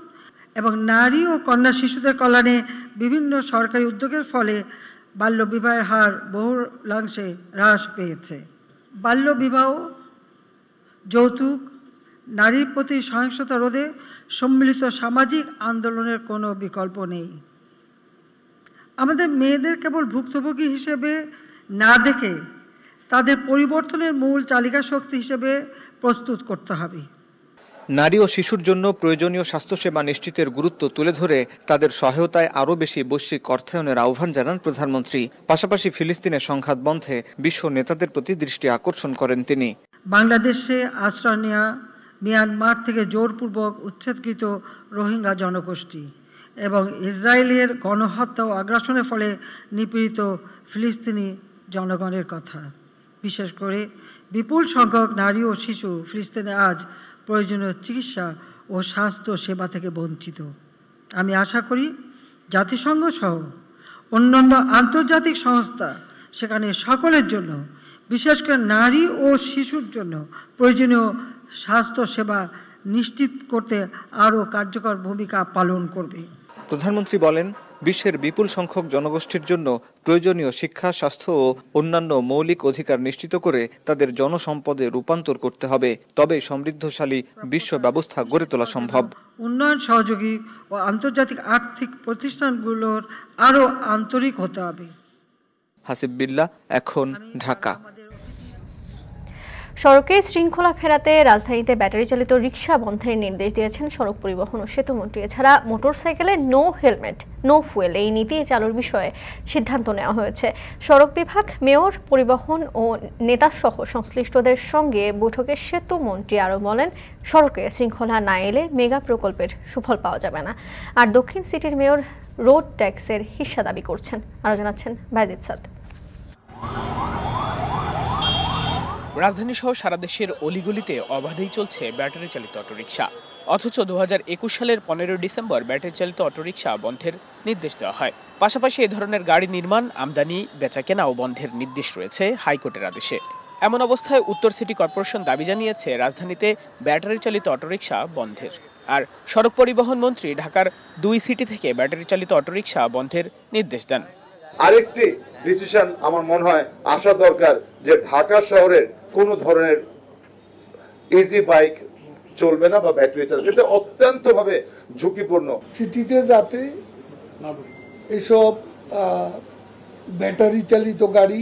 এবং নারী ও কন্যা শিশুদের কল্যাণে বিভিন্ন সরকারি উদ্যোগের ফলে বাল্যবিবাহের হার বহুলাংশে হ্রাস পেয়েছে। বাল্যবিবাহ, যৌতুক, নারীর প্রতি সহিংসতা রোধে সম্মিলিত সামাজিক আন্দোলনের কোনো বিকল্প নেই। আমাদের মেয়েদের কেবল ভুক্তভোগী হিসেবে না দেখে তাদের পরিবর্তনের মূল চালিকা শক্তি হিসেবে প্রস্তুত করতে হবে। নারী ও শিশুর জন্য প্রয়োজনীয় স্বাস্থ্যসেবা নিশ্চিতের গুরুত্ব তুলে ধরে তাদের সহায়তায় আরও বেশি বৈশ্বিক অর্থায়নের আহ্বান জানান প্রধানমন্ত্রী। পাশাপাশি ফিলিস্তিনের সংঘাত বন্ধে বিশ্ব নেতাদের প্রতি দৃষ্টি আকর্ষণ করেন তিনি। বাংলাদেশে আশ্রয় নেওয়া মিয়ানমার থেকে জোরপূর্বক উচ্ছেদকৃত রোহিঙ্গা জনগোষ্ঠী এবং ইসরায়েলের গণহত্যা ও আগ্রাসনের ফলে নিপীড়িত ফিলিস্তিনি জনগণের কথা, বিশেষ করে বিপুল সংখ্যক নারী ও শিশু ফিলিস্তিনে আজ প্রয়োজনীয় চিকিৎসা ও স্বাস্থ্য সেবা থেকে বঞ্চিত। আমি আশা করি জাতিসংঘ সহ অন্যান্য আন্তর্জাতিক সংস্থা সেখানে সকলের জন্য, বিশেষ করে নারী ও শিশুর জন্য প্রয়োজনীয় স্বাস্থ্য সেবা নিশ্চিত করতে আরও কার্যকর ভূমিকা পালন করবে। প্রধানমন্ত্রী বলেন, বিশ্বের বিপুল সংখ্যক জনগোষ্ঠীর জন্য প্রয়োজনীয় শিক্ষা, স্বাস্থ্য ও অন্যান্য মৌলিক অধিকার নিশ্চিত করে তাদের জনসম্পদে রূপান্তর করতে হবে, তবেই সমৃদ্ধশালী বিশ্ব ব্যবস্থা গড়ে তোলা সম্ভব। উন্নয়ন সহযোগী ও আন্তর্জাতিক আর্থিক প্রতিষ্ঠানগুলোর আরও আন্তরিক হতে হবে। হাসিব বিল্লাহ, এখন, ঢাকা। সড়কে শৃঙ্খলা ফেরাতে রাজধানীতে ব্যাটারি চালিত রিকশা বন্ধের নির্দেশ দিয়েছেন সড়ক পরিবহন ও সেতুমন্ত্রী। এছাড়া মোটরসাইকেলে নো হেলমেট নো ফুয়েল এই নীতি চালুর বিষয়ে সিদ্ধান্ত নেওয়া হয়েছে। সড়ক বিভাগ, মেয়র, পরিবহন ও নেতাসহ সংশ্লিষ্টদের সঙ্গে বৈঠকে সেতুমন্ত্রী আরও বলেন, সড়কে শৃঙ্খলা না এলে মেগা প্রকল্পের সুফল পাওয়া যাবে না। আর দক্ষিণ সিটির মেয়র রোড ট্যাক্সের হিস্সা দাবি করছেন। আরও জানাচ্ছেন বাজিদ সাদ। রাজধানী সহ সারা দেশের অলিগলিতে অবাধেই চলছে ব্যাটারি চালিত অটোরিকশা। অথচ 2021 সালের 15 ডিসেম্বর ব্যাটারি চালিত অটোরিকশা বন্ধের নির্দেশ দেওয়া হয়। পাশাপাশি এ ধরনের গাড়ি নির্মাণ, আমদানি, বেচাকেনাও বন্ধের নির্দেশ রয়েছে হাইকোর্টের আদেশে। এমন অবস্থায় উত্তর সিটি কর্পোরেশন দাবি জানিয়েছে রাজধানীতে ব্যাটারি চালিত অটোরিকশা বন্ধের। আর সড়ক পরিবহন মন্ত্রী ঢাকার 2 সিটি থেকে ব্যাটারি চালিত অটোরিকশা বন্ধের নির্দেশ দেন। আরেকটি ডিসিশন আমার মনে হয় আসা দরকার যে ঢাকা শহরের কোন ধরনের ইজি বাইক চলবে না বা ব্যাটারি চালাবে, এটা অত্যন্ত ভাবে ঝুঁকিপূর্ণ। সিটিতে যাতে এসব ব্যাটারি চালিত গাড়ি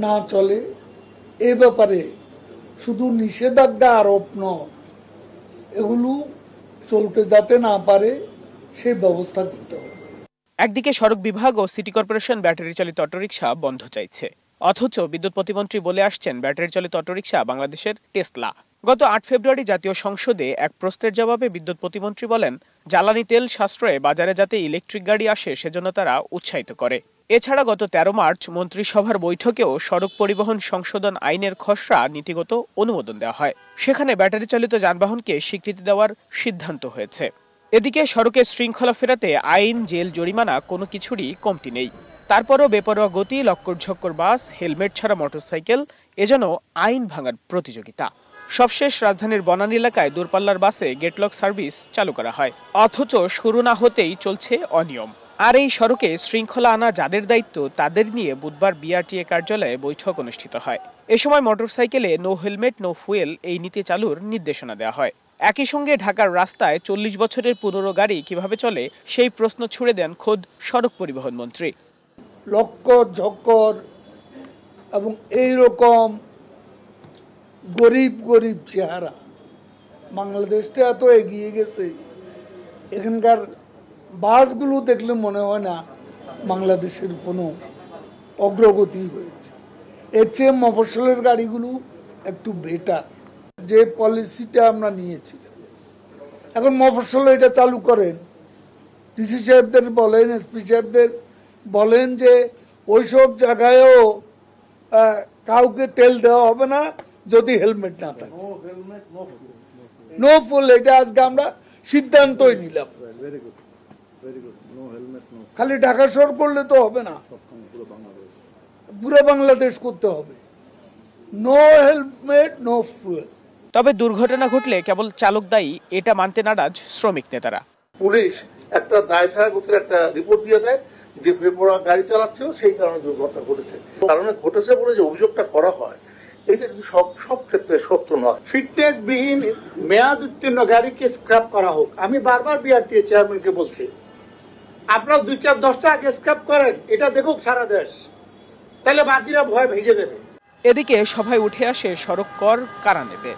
না চলে, এ ব্যাপারে শুধু নিষেধাজ্ঞা আরোপ নয়, এগুলো চলতে যাতে না পারে সেই ব্যবস্থা করতে হবে। একদিকে সড়ক বিভাগ ও সিটি কর্পোরেশন ব্যাটারি চালিত অটোরিকশা বন্ধ চাইছে, অথচ বিদ্যুৎ প্রতিমন্ত্রী বলে আসছেন ব্যাটারি চালিত অটোরিকশা বাংলাদেশের টেসলা। গত 8 ফেব্রুয়ারি জাতীয় সংসদে এক প্রশ্নের জবাবে বিদ্যুৎ প্রতিমন্ত্রী বলেন, জ্বালানি তেল সাশ্রয়ে বাজারে যাতে ইলেকট্রিক গাড়ি আসে সেজন্য তারা উৎসাহিত করে। এছাড়া গত 13 মার্চ মন্ত্রিসভার বৈঠকেও সড়ক পরিবহন সংশোধন আইনের খসড়া নীতিগত অনুমোদন দেওয়া হয়। সেখানে ব্যাটারি চালিত যানবাহনকে স্বীকৃতি দেওয়ার সিদ্ধান্ত হয়েছে। এদিকে সড়কে শৃঙ্খলা ফেরাতে আইন, জেল, জরিমানা কোনো কিছুরই কমতি নেই। তারপরও বেপরোয়া গতি, লক্কর ঝক্কর বাস, হেলমেট ছাড়া মোটরসাইকেল, এজন্য আইন ভাঙার প্রতিযোগিতা। সবশেষ রাজধানীর বনানী এলাকায় দূরপাল্লার বাসে গেটলক সার্ভিস চালু করা হয়, অথচ শুরু না হতেই চলছে অনিয়ম। আর এই সড়কে শৃঙ্খলা আনা যাদের দায়িত্ব তাদের নিয়ে বুধবার বিআরটিএ কার্যালয়ে বৈঠক অনুষ্ঠিত হয়। এ সময় মোটরসাইকেলে নো হেলমেট নো ফুয়েল এই নীতি চালুর নির্দেশনা দেওয়া হয়। একই সঙ্গে ঢাকার রাস্তায় 40 বছরের পুরনো গাড়ি কিভাবে চলে সেই প্রশ্ন ছুড়ে দেন খোদ সড়ক পরিবহন মন্ত্রী। লক্কর ঝক্কর এবং এইরকম গরিব গরিব চেহারা, বাংলাদেশটা এত এগিয়ে গেছে, এখানকার বাসগুলো দেখলে মনে হয় না বাংলাদেশের কোনো অগ্রগতি হয়েছে। এর চেয়ে মফস্বলের গাড়িগুলো একটু বেটার। যে পলিসিটা আমরা নিয়েছিলাম, এখন মফস্বল এটা চালু করেন, ডিসি সাহেবদের বলেন, এসপি সাহেবদের বলেন যে ওইসব জায়গায়ও কাউকে তেল দেওয়া হবে না যদি হেলমেট না থাকে, নো ফুল। এটা আজকে আমরা সিদ্ধান্তই নিলাম। খালি ঢাকা শহর করলে তো হবে না, পুরো বাংলাদেশ করতে হবে নো হেলমেট নো ফুয়েল। তবে দুর্ঘটনা ঘটলে কেবল চালক দায়ী, এটা মানতে নারাজ শ্রমিক নেতারা। পুলিশ একটা দায় ছাড়া গোছের একটা রিপোর্ট দিয়ে দেয় যে বেপরোয়া গাড়ি চালাচ্ছিল, সেই কারণে দুর্ঘটনা ঘটেছে। কারণে ঘটেছে বলে যে অভিযোগটা করা হয়, এটা কিন্তু সব ক্ষেত্রে সত্য নয়। ফিটনেস বিহীন মেয়াদ উত্তীর্ণ গাড়িকে স্ক্র্যাপ করা হোক। আমি বারবার বিআরটিএ চেয়ারম্যানকে বলছি, আপনারা 2-4-10টা আগে স্ক্র্যাপ করেন, এটা দেখুক সারা দেশ, তাহলে বাকিরা ভয় ভেঙে দেবে। এদিকে সভায় উঠে আসে সড়ক কর কারা নেবে।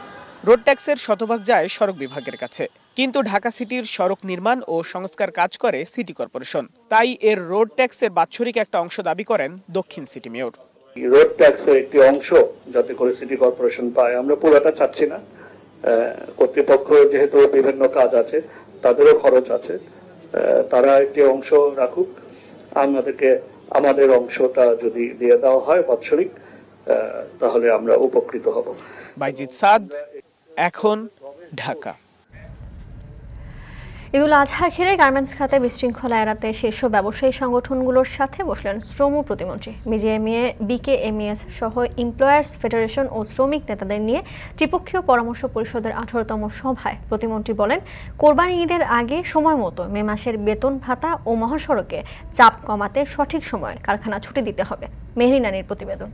রোড ট্যাক্সের শতভাগ যায় সড়ক বিভাগের কাছে, কিন্তু ঢাকা সিটির সড়ক নির্মাণ ও সংস্কার কাজ করে সিটি কর্পোরেশন। তাই এর রোড ট্যাক্সের বাৎসরিক একটা অংশ দাবি করেন দক্ষিণ সিটি মেয়র। রোড ট্যাক্সের একটি অংশ যাতে করে সিটি কর্পোরেশন পায়, আমরা পুরোটা চাচ্ছি না। কর্তৃপক্ষ যেহেতু বিভিন্ন কাজ আছে, তাদেরও খরচ আছে, তারা একটি অংশ রাখুক। আমাদের অংশটা যদি দিয়ে দেওয়া হয় বাৎসরিক, তাহলে আমরা উপকৃত হব। বাইজিদ সাদ, এখন, ঢাকা। ঈদুল আজহা ঘিরে গার্মেন্টস খাতে বিশৃঙ্খলা এড়াতে শীর্ষ ব্যবসায়ী সংগঠনগুলোর সাথে বসলেন শ্রম প্রতিমন্ত্রী। বিজিএমইএ, বিকেএমইএস সহ এমপ্লয়ার্স ফেডারেশন ও শ্রমিক নেতাদের নিয়ে ত্রিপক্ষীয় পরামর্শ পরিষদের 18তম সভায় প্রতিমন্ত্রী বলেন, কোরবানি ঈদের আগে সময় মতো মে মাসের বেতন ভাতা ও মহাসড়কে চাপ কমাতে সঠিক সময়ে কারখানা ছুটি দিতে হবে। মেহরিন আনীর প্রতিবেদন।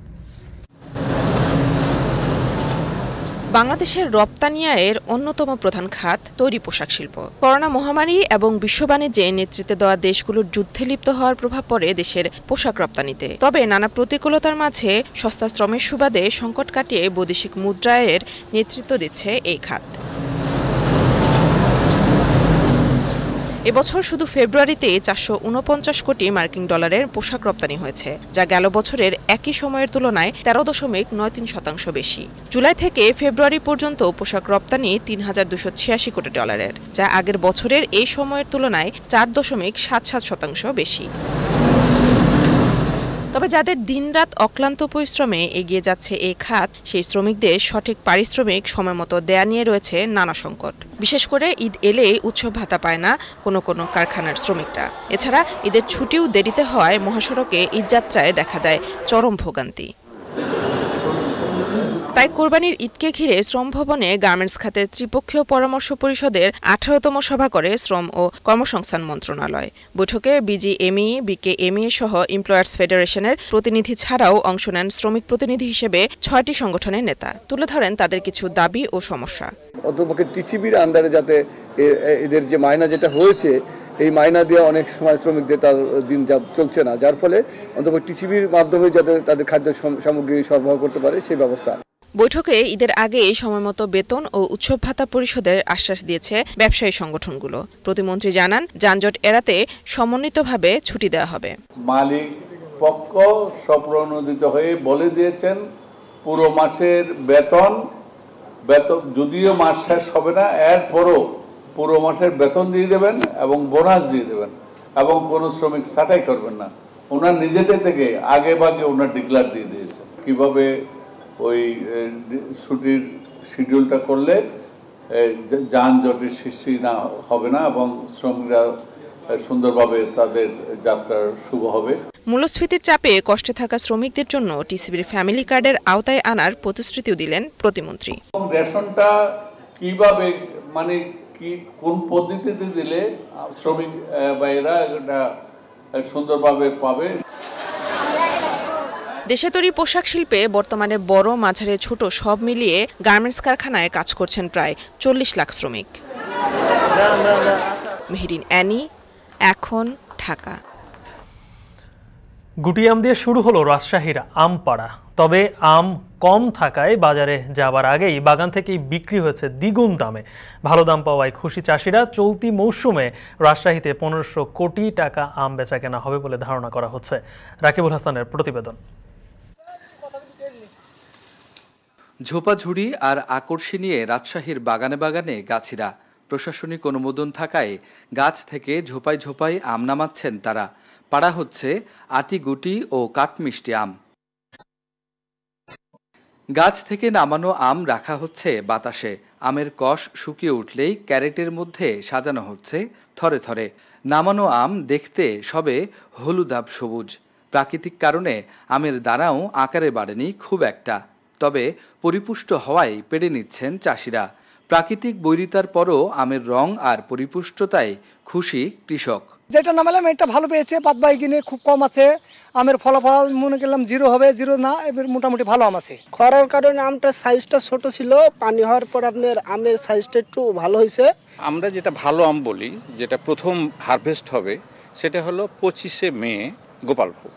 বাংলাদেশের রপ্তানি আয়ের অন্যতম প্রধান খাত তৈরি পোশাক শিল্প। করোনা মহামারী এবং বিশ্ব বাণিজ্যে নেতৃত্বে দেওয়া দেশগুলোর যুদ্ধে লিপ্ত হওয়ার প্রভাব পড়ে দেশের পোশাক রপ্তানিতে। তবে নানা প্রতিকূলতার মাঝে সস্তা শ্রমের সুবাদে সংকট কাটিয়ে বৈদেশিক মুদ্রায়ের নেতৃত্ব দিচ্ছে এই খাত। এবছর শুধু ফেব্রুয়ারিতে 449 কোটি মার্কিন ডলারের পোশাক রপ্তানি হয়েছে, যা গেল বছরের একই সময়ের তুলনায় 13.93% বেশি। জুলাই থেকে ফেব্রুয়ারি পর্যন্ত পোশাক রপ্তানি 3286 কোটি ডলারের, যা আগের বছরের এই সময়ের তুলনায় 4.77% বেশি। তবে যাদের দিনরাত অক্লান্ত পরিশ্রমে এগিয়ে যাচ্ছে এই খাত, সেই শ্রমিকদের সঠিক পারিশ্রমিক সময়মতো দেয়া নিয়ে রয়েছে নানা সংকট। বিশেষ করে ঈদ এলে উৎসব ভাতা পায় না কোনো কোনো কারখানার শ্রমিকরা। এছাড়া ঈদের ছুটিও দেরিতে হওয়ায় মহাসড়কে ঈদযাত্রায় দেখা দেয় চরম ভোগান্তি। তাই কোরবানির ঈদকে ঘিরে শ্রম ভবনে গার্মেন্টস খাতের ত্রিপক্ষীয় পরামর্শ পরিষদের 18তম সভা করে শ্রম ও কর্মসংস্থান মন্ত্রণালয়। বৈঠকে বিজিএমইএ, বিকেএমইএ সহ এমপ্লয়ার্স ফেডারেশনের প্রতিনিধি ছাড়াও অংশ নেন শ্রমিক প্রতিনিধি হিসেবে 6টি সংগঠনের নেতা। তুলে ধরেন তাদের কিছু দাবি ও সমস্যা। অন্ততপক্ষে টিসিবির আন্ডারে যাতে এদের যে মাইনা যেটা হয়েছে, এই মাইনা দিয়ে অনেক সময় শ্রমিকদের তার দিন চলছে না, যার ফলে অন্তত টিসিবির মাধ্যমে যাতে তাদের খাদ্য সামগ্রী সরবরাহ করতে পারে সেই ব্যবস্থা। বৈঠকে ঈদের আগে সময়মতো বেতন ও উৎসব ভাতা পরিশোধের আশ্বাস দিয়েছে ব্যবসায়ী সংগঠনগুলো। প্রতিমন্ত্রী জানান, যানজট এড়াতে সমন্বিতভাবে ছুটি দেওয়া হবে। মালিক পক্ষ স্বপ্রণোদিত হয়ে বলে দিয়েছেন পুরো মাসের বেতন যদিও মাস শেষ হবে না, এরপরও পুরো মাসের বেতন দিয়ে দেবেন এবং বোনাস দিয়ে দেবেন এবং কোনো শ্রমিক ছাঁটাই করবেন না। ওনার নিজেদের থেকে আগে ভাগে ওনার ডিক্লার দিয়ে দিয়েছেন কিভাবে ওই ছুটির শিডিউলটা করলে যানজটের সৃষ্টি না হবে না এবং শ্রমিকরা সুন্দরভাবে তাদের যাত্রা শুভ হবে। মূল্যস্ফীতির চাপে কষ্টে থাকা শ্রমিকদের জন্য টিসিবির ফ্যামিলি কার্ডের আওতায় আনার প্রতিশ্রুতিও দিলেন প্রতিমন্ত্রী। রেশনটা কিভাবে মানে কোন পদ্ধতিতে দিলে শ্রমিক ভাইরা এটা সুন্দরভাবে পাবে। দেশে তৈরি পোশাক শিল্পে বর্তমানে বড়, মাঝারি, ছোট সব মিলিয়ে গার্মেন্টস কারখানায় কাজ করছেন প্রায় 40 লাখ শ্রমিক। মেহরিন অ্যানি, এখন, ঢাকা। গুটি আম দিয়ে শুরু হলো রাজশাহীর আম পাড়া। তবে আম কম থাকায় বাজারে যাবার আগেই বাগান থেকেই বিক্রি হয়েছে দ্বিগুণ দামে। ভালো দাম পাওয়ায় খুশি চাষিরা। চলতি মৌসুমে রাজশাহীতে 1500 কোটি টাকা আম বেচা কেনা হবে বলে ধারণা করা হচ্ছে। রাকিবুল হাসানের প্রতিবেদন। ঝোপাঝুড়ি আর আকর্ষণীয় রাজশাহীর বাগানে বাগানে গাছিরা। প্রশাসনিক অনুমোদন থাকায় গাছ থেকে ঝোপায় ঝোপায় আম নামাচ্ছেন তারা। পাড়া হচ্ছে আতিগুটি ও কাঠমিষ্টি আম। গাছ থেকে নামানো আম রাখা হচ্ছে বাতাসে। আমের কষ শুকিয়ে উঠলেই ক্যারেটের মধ্যে সাজানো হচ্ছে থরে থরে। নামানো আম দেখতে সবে হলুদাভ সবুজ। প্রাকৃতিক কারণে আমের দানাও আকারে বাড়েনি খুব একটা, তবে পরিপুষ্ট হওয়ায় পেড়ে নিচ্ছেন চাষিরা। প্রাকৃতিক বৈরিতার পরও আমের রং আর পরিপুষ্টতায় খুশি কৃষক। যেটা নামালাম এটা ভালো পেয়েছে, বাদবাকি কিনে খুব কম আছে। আমের ফলাফল মনে করলাম 0 হবে, 0 না, এবার মোটামুটি ভালো আম আছে। খরার কারণে আমটা সাইজটা ছোট ছিল, পানি হওয়ার পর আপনার আমের সাইজটা একটু ভালো হয়েছে। আমরা যেটা ভালো আম বলি, যেটা প্রথম হারভেস্ট হবে, সেটা হলো 25শে মে, গোপালভোগ,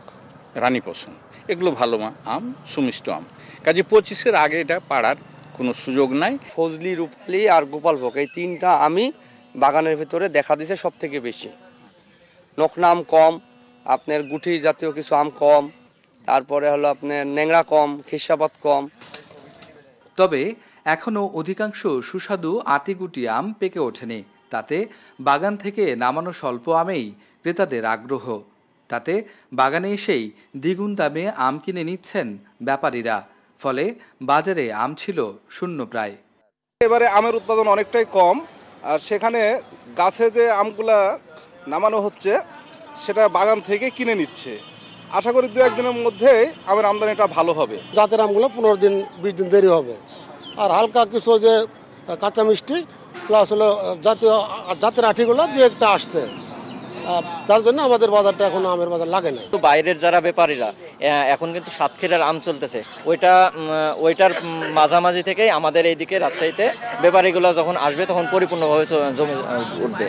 রানীপোষণ, এগুলো ভালো আম, সুমিষ্ট আম। কাজে 25-এর আগে এটা পাড়ার কোনো সুযোগ নাই। ফজলি, রূপালী আর গোপালভোগ এই তিনটা আমি বাগানের ভিতরে দেখা দিছে সব থেকে বেশি। নকনা আম কম, আপনার গুটি জাতীয় কিছু আম কম, তারপরে হলো আপনার ন্যাংরা কম, খিরসাপাত কম। তবে এখনও অধিকাংশ সুস্বাদু আটিগুটি আম পেকে ওঠেনি। তাতে বাগান থেকে নামানো স্বল্প আমেই ক্রেতাদের আগ্রহ। তাতে বাগানে এসেই দ্বিগুণ দামে আম কিনে নিচ্ছেন ব্যাপারীরা। ফলে বাজারে আম ছিল শূন্য প্রায়। এবারে আমের উৎপাদন অনেকটাই কম, আর সেখানে গাছে যে আমগুলা নামানো হচ্ছে সেটা বাগান থেকে কিনে নিচ্ছে। আশা করি 2-1 দিনের মধ্যেই আমের আমদানিটা ভালো হবে। জাতের আমগুলো 15-20 দিন দেরি হবে, আর হালকা কিছু যে কাঁচা মিষ্টি প্লাস হলো জাতের আঠিগুলো 2-1টা আসছে, তার জন্য আমাদের বাজারটা এখন আমের বাজার লাগে না। বাইরের যারা ব্যাপারীরা এখন কিন্তু সাতক্ষীরার আম চলতেছে, ওইটার মাঝামাঝি থেকেই আমাদের এইদিকে রাজশাহীতে ব্যাপারীগুলো যখন আসবে তখন পরিপূর্ণভাবে জমে উঠবে।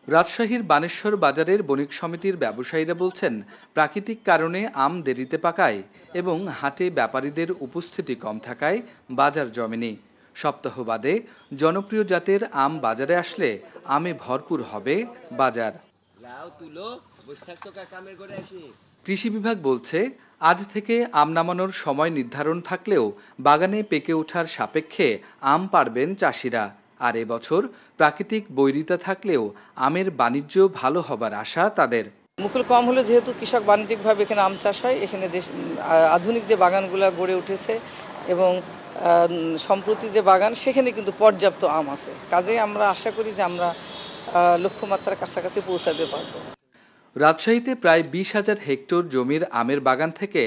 রাজশাহীর বানেশ্বর বাজারের বণিক সমিতির ব্যবসায়ীরা বলছেন, প্রাকৃতিক কারণে আম দেরিতে পাকায় এবং হাটে ব্যাপারীদের উপস্থিতি কম থাকায় বাজার জমেনি। সপ্তাহ বাদে জনপ্রিয় জাতের আম বাজারে আসলে আমে ভরপুর হবে বাজার। কৃষি বিভাগ বলছে, আজ থেকে আম নামানোর সময় নির্ধারণ থাকলেও বাগানে পেকে ওঠার সাপেক্ষে আম পাড়বেন চাষিরা। আর এবছর প্রাকৃতিক বৈরিতা থাকলেও আমের বাণিজ্য ভালো হবার আশা তাদের। মুকুল কম হলে যেহেতু কৃষক বাণিজ্যিকভাবে এখানে আম চাষ হয়, এখানে আধুনিক যে বাগানগুলো গড়ে উঠেছে এবং সম্প্রতি যে বাগান সেখানে কিন্তু পর্যাপ্ত আম আছে। কাজেই আমরা আশা করি যে আমরা লক্ষ্যমাত্রার কাছাকাছি পৌঁছাতে পারব। রাজশাহীতে প্রায় 20,000 হেক্টর জমির আমের বাগান থেকে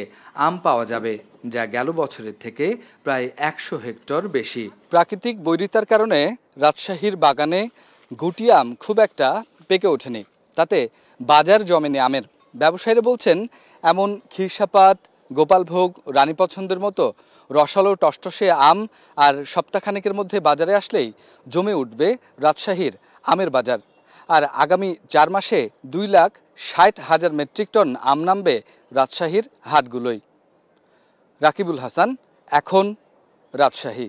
আম পাওয়া যাবে, যা গেল বছরের থেকে প্রায় 100 হেক্টর বেশি। প্রাকৃতিক বৈরিতার কারণে রাজশাহীর বাগানে গুটি আম খুব একটা পেকে ওঠেনি, তাতে বাজার জমেনি আমের। ব্যবসায়ীরা বলছেন, এমন খিরসাপাত, গোপালভোগ, রানী পছন্দের মতো রসালো টসটসে আম আর সপ্তাহখানেকের মধ্যে বাজারে আসলেই জমে উঠবে রাজশাহীর আমের বাজার। আর আগামী 4 মাসে 2,60,000 মেট্রিক টন আম নামবে রাজশাহীর হাটগুলোই। রাকিবুল হাসান, এখন রাজশাহী।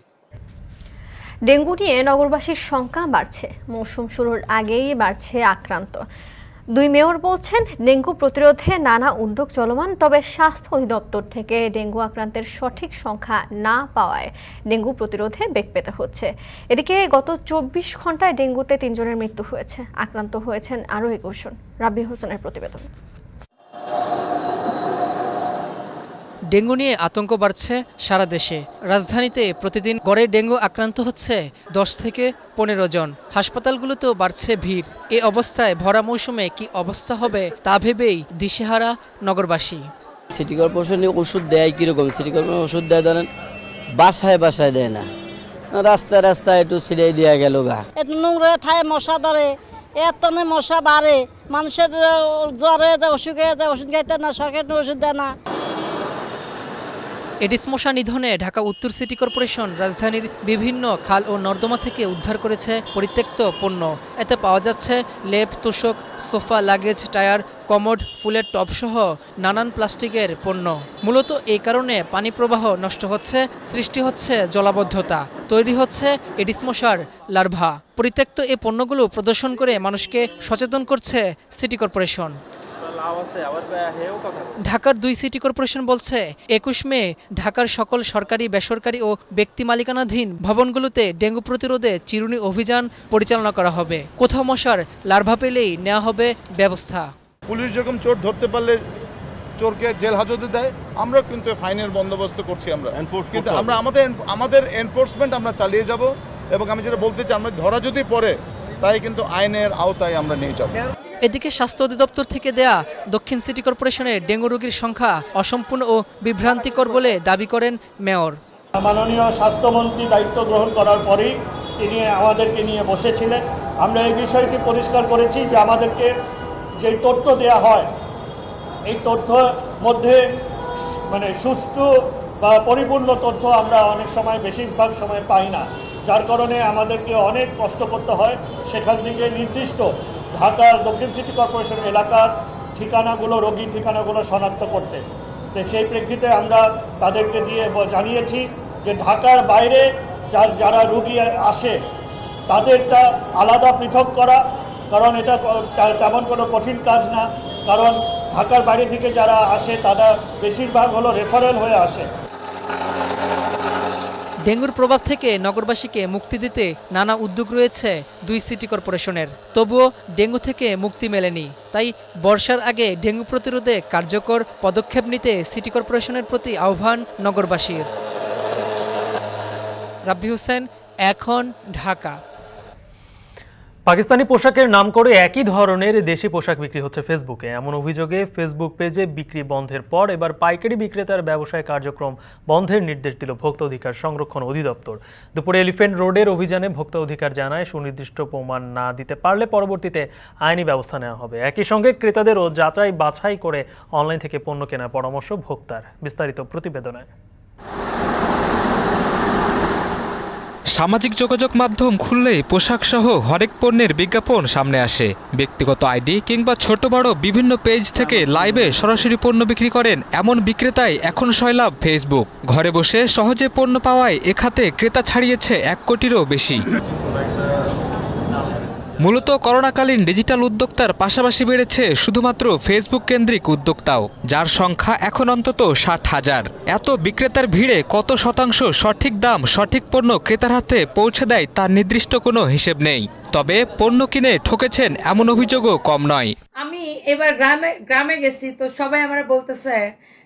ডেঙ্গু নিয়ে নগরবাসীর শঙ্কা বাড়ছে। মৌসুম শুরুর আগেই বাড়ছে আক্রান্ত। 2 মেয়র বলছেন, ডেঙ্গু প্রতিরোধে নানা উদ্যোগ চলমান, তবে স্বাস্থ্য অধিদপ্তর থেকে ডেঙ্গু আক্রান্তের সঠিক সংখ্যা না পাওয়ায় ডেঙ্গু প্রতিরোধে বেগ পেতে হচ্ছে। এদিকে গত 24 ঘন্টায় ডেঙ্গুতে 3 জনের মৃত্যু হয়েছে, আক্রান্ত হয়েছেন আরও 21 জন। রাব্বি হোসেনের প্রতিবেদন। ডেঙ্গু নিয়ে আতঙ্ক বাড়ছে সারা দেশে। রাজধানীতে প্রতিদিন গড়ে ডেঙ্গু আক্রান্ত হচ্ছে 10 থেকে 15 জন। হাসপাতালগুলোতেও বাড়ছে ভিড়। এই অবস্থায় ভরা মৌসুমে কি অবস্থা হবে তা ভেবেই দিশেহারা নগরবাসী। সিটি কর্পোরেশনে ওষুধ দেয় কিরকম? সিটি কর্পোরেশন ওষুধ দেয় ধরেন বাসায় বাসায় দেয় না, রাস্তায় রাস্তায় একটু ছিড়াই দেওয়া গেল গা। একটু নোংরা থায় মশা ধরে, এত মশা বাড়ে, মানুষের জ্বরে যায়, অসুখে যায়, ওষুধ খাইতে না, সরকার ওষুধ দেয় না। এডিস মশা নিধনে ঢাকা উত্তর সিটি কর্পোরেশন রাজধানীর বিভিন্ন খাল ও নর্দমা থেকে উদ্ধার করেছে পরিত্যক্ত পণ্য। এতে পাওয়া যাচ্ছে লেপ, তোশক, সোফা, লাগেজ, টায়ার, কমোড, ফুলের টবসহ নানান প্লাস্টিকের পণ্য। মূলত এই কারণে পানি প্রবাহ নষ্ট হচ্ছে, সৃষ্টি হচ্ছে জলাবদ্ধতা, তৈরি হচ্ছে এডিস মশার লার্ভা। পরিত্যক্ত এই পণ্যগুলো প্রদর্শন করে মানুষকে সচেতন করছে সিটি কর্পোরেশন। ঢাকার 2 সিটি কর্পোরেশন বলছে, 21 মে ঢাকার সকল সরকারি, বেসরকারি ও ব্যক্তি মালিকানাধীন ভবনগুলোতে ডেঙ্গু প্রতিরোধে চিরুনি অভিযান পরিচালনা করা হবে। কোথাও মশার লার্ভা পেলেই নেওয়া হবে ব্যবস্থা। পুলিশ যেরকম চোর ধরতে পারলে চোরকে জেল হাজতে দেয়, আমরা কিন্তু ফাইনের বন্দোবস্ত করছি। কিন্তু আমরা আমাদের এনফোর্সমেন্ট আমরা চালিয়ে যাব, এবং আমি যেটা বলতে চাই, আমরা ধরা যদি পড়ে তাই কিন্তু আইনের আওতায় আমরা নিয়ে যাব। এদিকে স্বাস্থ্য অধিদপ্তর থেকে দেয়া দক্ষিণ সিটি কর্পোরেশনের ডেঙ্গু রোগীর সংখ্যা অসম্পূর্ণ ও বিভ্রান্তিকর বলে দাবি করেন মেয়র। মাননীয় স্বাস্থ্যমন্ত্রী দায়িত্ব গ্রহণ করার পরেই তিনি আমাদেরকে নিয়ে বসেছিলেন। আমরা এই বিষয়টি পরিষ্কার করেছি যে আমাদেরকে যে তথ্য দেয়া হয়, এই তথ্যের মধ্যে সুষ্ঠু বা পরিপূর্ণ তথ্য আমরা অনেক সময়, বেশিরভাগ সময় পাই না, যার কারণে আমাদেরকে অনেক কষ্ট করতে হয় সেখান থেকে নির্দিষ্ট ঢাকার দক্ষিণ সিটি কর্পোরেশন এলাকার ঠিকানাগুলো, রোগীর ঠিকানাগুলো শনাক্ত করতে। তো সেই প্রেক্ষিতে আমরা তাদেরকে দিয়ে জানিয়েছি যে ঢাকার বাইরে যারা রুগী আসে তাদেরটা আলাদা পৃথক করা, কারণ এটা তেমন কোনো কঠিন কাজ না, কারণ ঢাকার বাইরে থেকে যারা আসে তারা বেশিরভাগ হলো রেফারেল হয়ে আসে। ডেঙ্গুর প্রভাব থেকে নগরবাসীকে মুক্তি দিতে নানা উদ্যোগ রয়েছে দুই সিটি কর্পোরেশনের, তবুও ডেঙ্গু থেকে মুক্তি মেলেনি। তাই বর্ষার আগে ডেঙ্গু প্রতিরোধে কার্যকর পদক্ষেপ নিতে সিটি কর্পোরেশনের প্রতি আহ্বান নগরবাসীর। রাব্বি হোসেন, এখন, ঢাকা। পাকিস্তানি পোশাকের নাম করে একই ধরনের দেশি পোশাক বিক্রি হচ্ছে ফেসবুকে। এমন অভিযোগে ফেসবুক পেজে বিক্রি বন্ধের পর এবার পাইকারি বিক্রেতার ব্যবসায় কার্যক্রম বন্ধের নির্দেশ দিল ভোক্তা অধিকার সংরক্ষণ অধিদপ্তর। দুপুরে এলিফ্যান্ট রোডের অভিযানে ভোক্তা অধিকার জানায়, সুনির্দিষ্ট প্রমাণ না দিতে পারলে পরবর্তীতে আইনি ব্যবস্থা নেওয়া হবে। একই সঙ্গে ক্রেতাদেরও যাচাই বাছাই করে অনলাইন থেকে পণ্য কেনার পরামর্শ ভোক্তার। বিস্তারিত প্রতিবেদনে। সামাজিক যোগাযোগ মাধ্যম খুললেই পোশাক সহ হরেক পণ্যের বিজ্ঞাপন সামনে আসে। ব্যক্তিগত আইডি কিংবা ছোট বড় বিভিন্ন পেজ থেকে লাইভে সরাসরি পণ্য বিক্রি করেন এমন বিক্রেতাই এখন সয়লাভ ফেসবুক। ঘরে বসে সহজে পণ্য পাওয়ায় এ খাতে ক্রেতা ছাড়িয়েছে 1 কোটিরও বেশি। মূলত করোনাকালীন ডিজিটাল উদ্যোক্তার পাশাপাশি বেড়েছে শুধুমাত্র ফেসবুক কেন্দ্রিক উদ্যোক্তাও, যার সংখ্যা এখন অন্তত 60,000। এত বিক্রেতার ভিড়ে কত শতাংশ সঠিক দাম সঠিক পণ্য ক্রেতার হাতে পৌঁছে দেয় তার নির্দিষ্ট কোনো হিসেব নেই। তবে পণ্য কিনে ঠকেছেন এমন অভিযোগও কম নয়। আমি এবার গ্রামে গেছি, তো সবাই আমার বলতেছে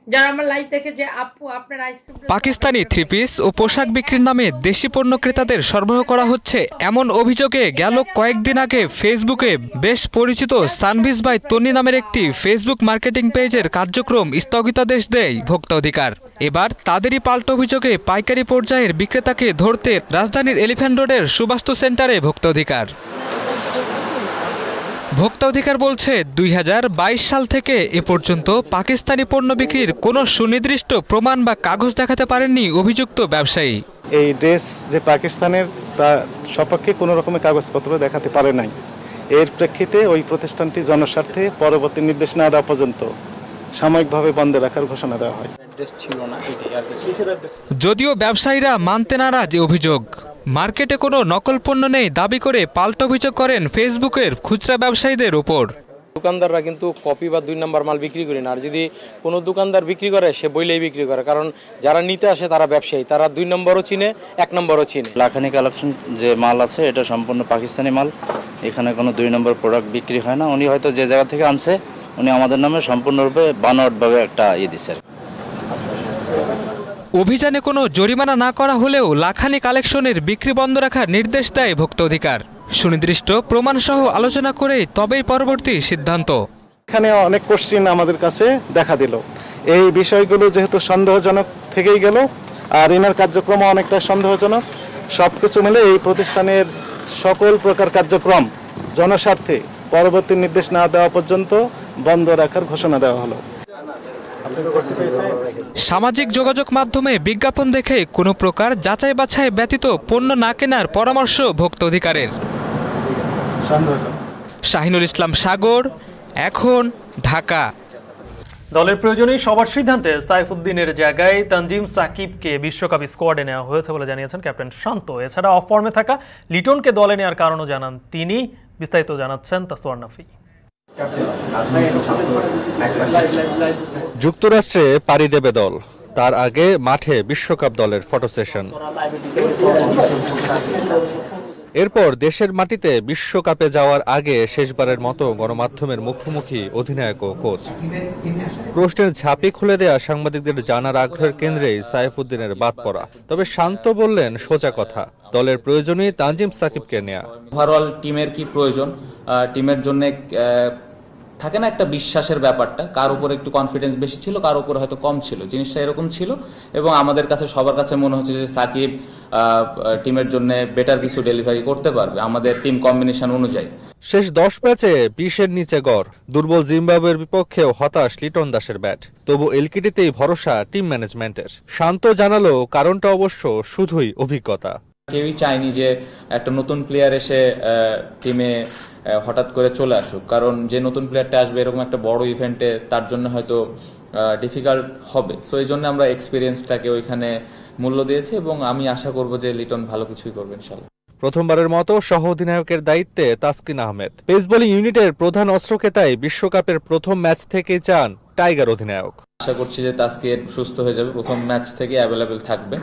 যারা আমার লাইভ দেখে যে আপু আপনার আইসক্রিম। পাকিস্তানি থ্রি পিস ও পোশাক বিক্রির নামে দেশি পণ্য ক্রেতাদের সরবরাহ করা হচ্ছে এমন অভিযোগে গেল কয়েকদিন আগে ফেসবুকে বেশ পরিচিত সানভিজ বাই তন্নি নামের একটি ফেসবুক মার্কেটিং পেজের কার্যক্রম স্থগিতাদেশ দেয় ভোক্তা অধিকার। এবার তাদেরই পাল্টা অভিযোগে পাইকারি পর্যায়ের বিক্রেতাকে ধরতে রাজধানীর এলিফ্যান্ট রোডের সুবাস্তু সেন্টারে ভোক্তা অধিকার। ভোক্তা অধিকার বলছে 2022 সাল থেকে এ পর্যন্ত পাকিস্তানি পণ্য বিক্রির কোনো সুনির্দিষ্ট প্রমাণ বা কাগজ দেখাতে পারেননি অভিযুক্ত ব্যবসায়ী। এই ড্রেস যে পাকিস্তানের তা সপক্ষে কোনো রকমের কাগজপত্র দেখাতে পারে নাই। এর প্রেক্ষিতে ওই প্রতিষ্ঠানটি জনস্বার্থে পরবর্তী নির্দেশ না দেওয়া পর্যন্ত সাময়িকভাবে বন্ধ রাখার ঘোষণা দেওয়া হয়। যদিও ব্যবসায়ীরা মানতে নারাজ অভিযোগ। মার্কেটে কোনো নকল পণ্য নেই দাবি করে পাল্টা অভিযোগ করেন ফেসবুকের খুচরা ব্যবসায়ীদের উপর। দোকানদাররা কিন্তু কপি বা 2 নম্বর মাল বিক্রি করে না, আর যদি কোনো দোকানদার বিক্রি করে সে বইলেই বিক্রি করে, কারণ যারা নিতে আসে তারা ব্যবসায়ী, তারা 2 নম্বরও চিনে 1 নম্বরও চিনে। লাখানি কালেকশন যে মাল আছে এটা সম্পূর্ণ পাকিস্তানি মাল, এখানে কোনো 2 নম্বর প্রোডাক্ট বিক্রি হয় না। উনি হয়তো যে জায়গা থেকে আনছে উনি আমাদের নামে সম্পূর্ণরূপে বানোয়াটভাবে একটা দিছে। অভিযানে কোনো জরিমানা না করা হলেও লাখানি কালেকশনের বিক্রি বন্ধ রাখার নির্দেশ দেয় ভোক্তা অধিকার। সুনির্দিষ্ট প্রমাণ সহ আলোচনা করে তবেই পরবর্তী সিদ্ধান্ত। এখানে অনেক কোশ্চিন আমাদের কাছে দেখা দিল। এই বিষয়গুলো যেহেতু সন্দেহজনক থেকেই গেল, আর এনার কার্যক্রম অনেকটা সন্দেহজনক, সবকিছু মিলে এই প্রতিষ্ঠানের সকল প্রকার কার্যক্রম জনস্বার্থে পরবর্তী নির্দেশ না দেওয়া পর্যন্ত বন্ধ রাখার ঘোষণা দেওয়া হলো। সামাজিক যোগাযোগ মাধ্যমে বিজ্ঞাপন দেখে কোনো প্রকার যাচাই বাছাই ব্যতীত পণ্য না কেনার পরামর্শ ভোক্তা অধিকারের। শাহিনুল ইসলাম সাগর, এখন, ঢাকা। দলের প্রয়োজনে সবার সিদ্ধান্তে সাইফুদ্দিনের জায়গায় তানজিম সাকিবকে বিশ্বকাপ স্কোয়াডে নেওয়া হয়েছে বলে জানিয়েছেন ক্যাপ্টেন শান্ত। এছাড়া অফ ফর্মে থাকা লিটনকে দলে নেওয়ার কারণও জানান তিনি। বিস্তারিত জানাচ্ছেন তাসওয়ার নাফি। যুক্তরাষ্ট্রে পাড়ি দেবে দল, তার আগে মাঠে বিশ্বকাপ দলের ফটো সেশন। এরপর দেশের মাটিতে বিশ্বকাপে যাওয়ার আগে শেষবারের মতো গণমাধ্যমের মুখোমুখি অধিনায়ক ও কোচ। প্রশ্নের ঝাঁপি খুলে দেয়া সাংবাদিকদের জানার আগ্রহের কেন্দ্রেই সাইফুদ্দিনের বাদ পড়া। তবে শান্ত বললেন সোজা কথা, দলের প্রয়োজনই তানজিম সাকিবকে নেয়া। ওভারঅল টিমের কি প্রয়োজন, টিমের জন্য থাকে না একটা বিশ্বাসের ব্যাপারটা, কার উপর একটু কনফিডেন্স বেশি ছিল, কার উপর হয়তো কম ছিল, জিনিসটা এরকম ছিল। এবং আমাদের কাছে সবার কাছে মনে হচ্ছে যে সাকিব টিমের জন্য বেটার কিছু ডেলিভারি করতে পারবে আমাদের টিম কম্বিনেশন অনুযায়ী। শেষ 10 ম্যাচে 20-এর নিচে গড়। দুর্বল জিম্বাবুয়ের বিপক্ষেও হতাশ লিটন দাসের ব্যাট। তবু এলকিটিতেই ভরসা টিম ম্যানেজমেন্টের। শান্ত জানালো কারণটা অবশ্য শুধুই অভিজ্ঞতা। কেউই চায়নি যে একটা নতুন প্লেয়ার এসে টিমে হঠাৎ করে চলে আসুক, কারণ যে নতুন প্লেয়ারটা আসবে এরকম একটা বড় ইভেন্টে তার জন্য হয়তো ডিফিকাল্ট হবে। সো এই জন্য আমরা এক্সপিরিয়েন্সটাকে ওইখানে মূল্য দিয়েছে এবং আমি আশা করব যে লিটন ভালো কিছুই করবে ইনশাআল্লাহ। প্রথমবারের মতো সহ অধিনায়কের দায়িত্বে তাসকিন আহমেদ। পেস বোলিং ইউনিটের প্রধান অস্ত্রকেতায় বিশ্বকাপের প্রথম ম্যাচ থেকেই চান টাইগার অধিনায়ক। আশা করছি যে তাসকিন সুস্থ হয়ে যাবে, প্রথম ম্যাচ থেকে অ্যাভেলেবেল থাকবে।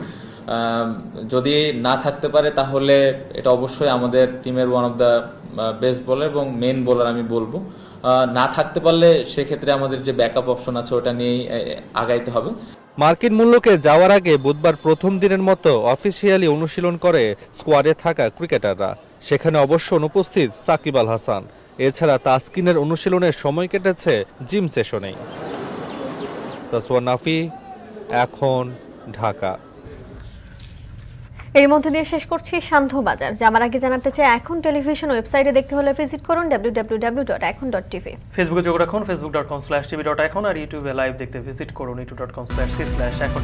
যদি না থাকতে পারে তাহলে এটা অবশ্যই আমাদের টিমের one of the best bowler এবং মেন বোলার আমি বলবো। না থাকতে পারলে সেক্ষেত্রে আমাদের যে ব্যাকআপ অপশন আছে ওটা নিয়েই আগাইতে হবে। মার্কিন মূল্যকে যাওয়ার আগে বুধবার প্রথম দিনের মতো অফিসিয়ালি অনুশীলন করে স্কোয়াডে থাকা ক্রিকেটাররা। সেখানে অবশ্য অনুপস্থিত সাকিব আল হাসান। এছাড়া তাসকিনের অনুশীলনের সময় কেটেছে জিম সেশনেই। তাসওয়ার নাফি, এখন, ঢাকা। এর মধ্যে দিয়ে শেষ করছি সান্ধ্যবাজার। যাবার আগে জানাতে চাই এখন টেলিভিশন ওয়েবসাইটে দেখতে হলে ভিজিট করুন www.ekhon.tv। ফেসবুকে যোগ রাখুন facebook.com/tv.ekhon আর ইউটিউবে লাইভ দেখতে ভিজিট করুন youtube.com/c/ekhon।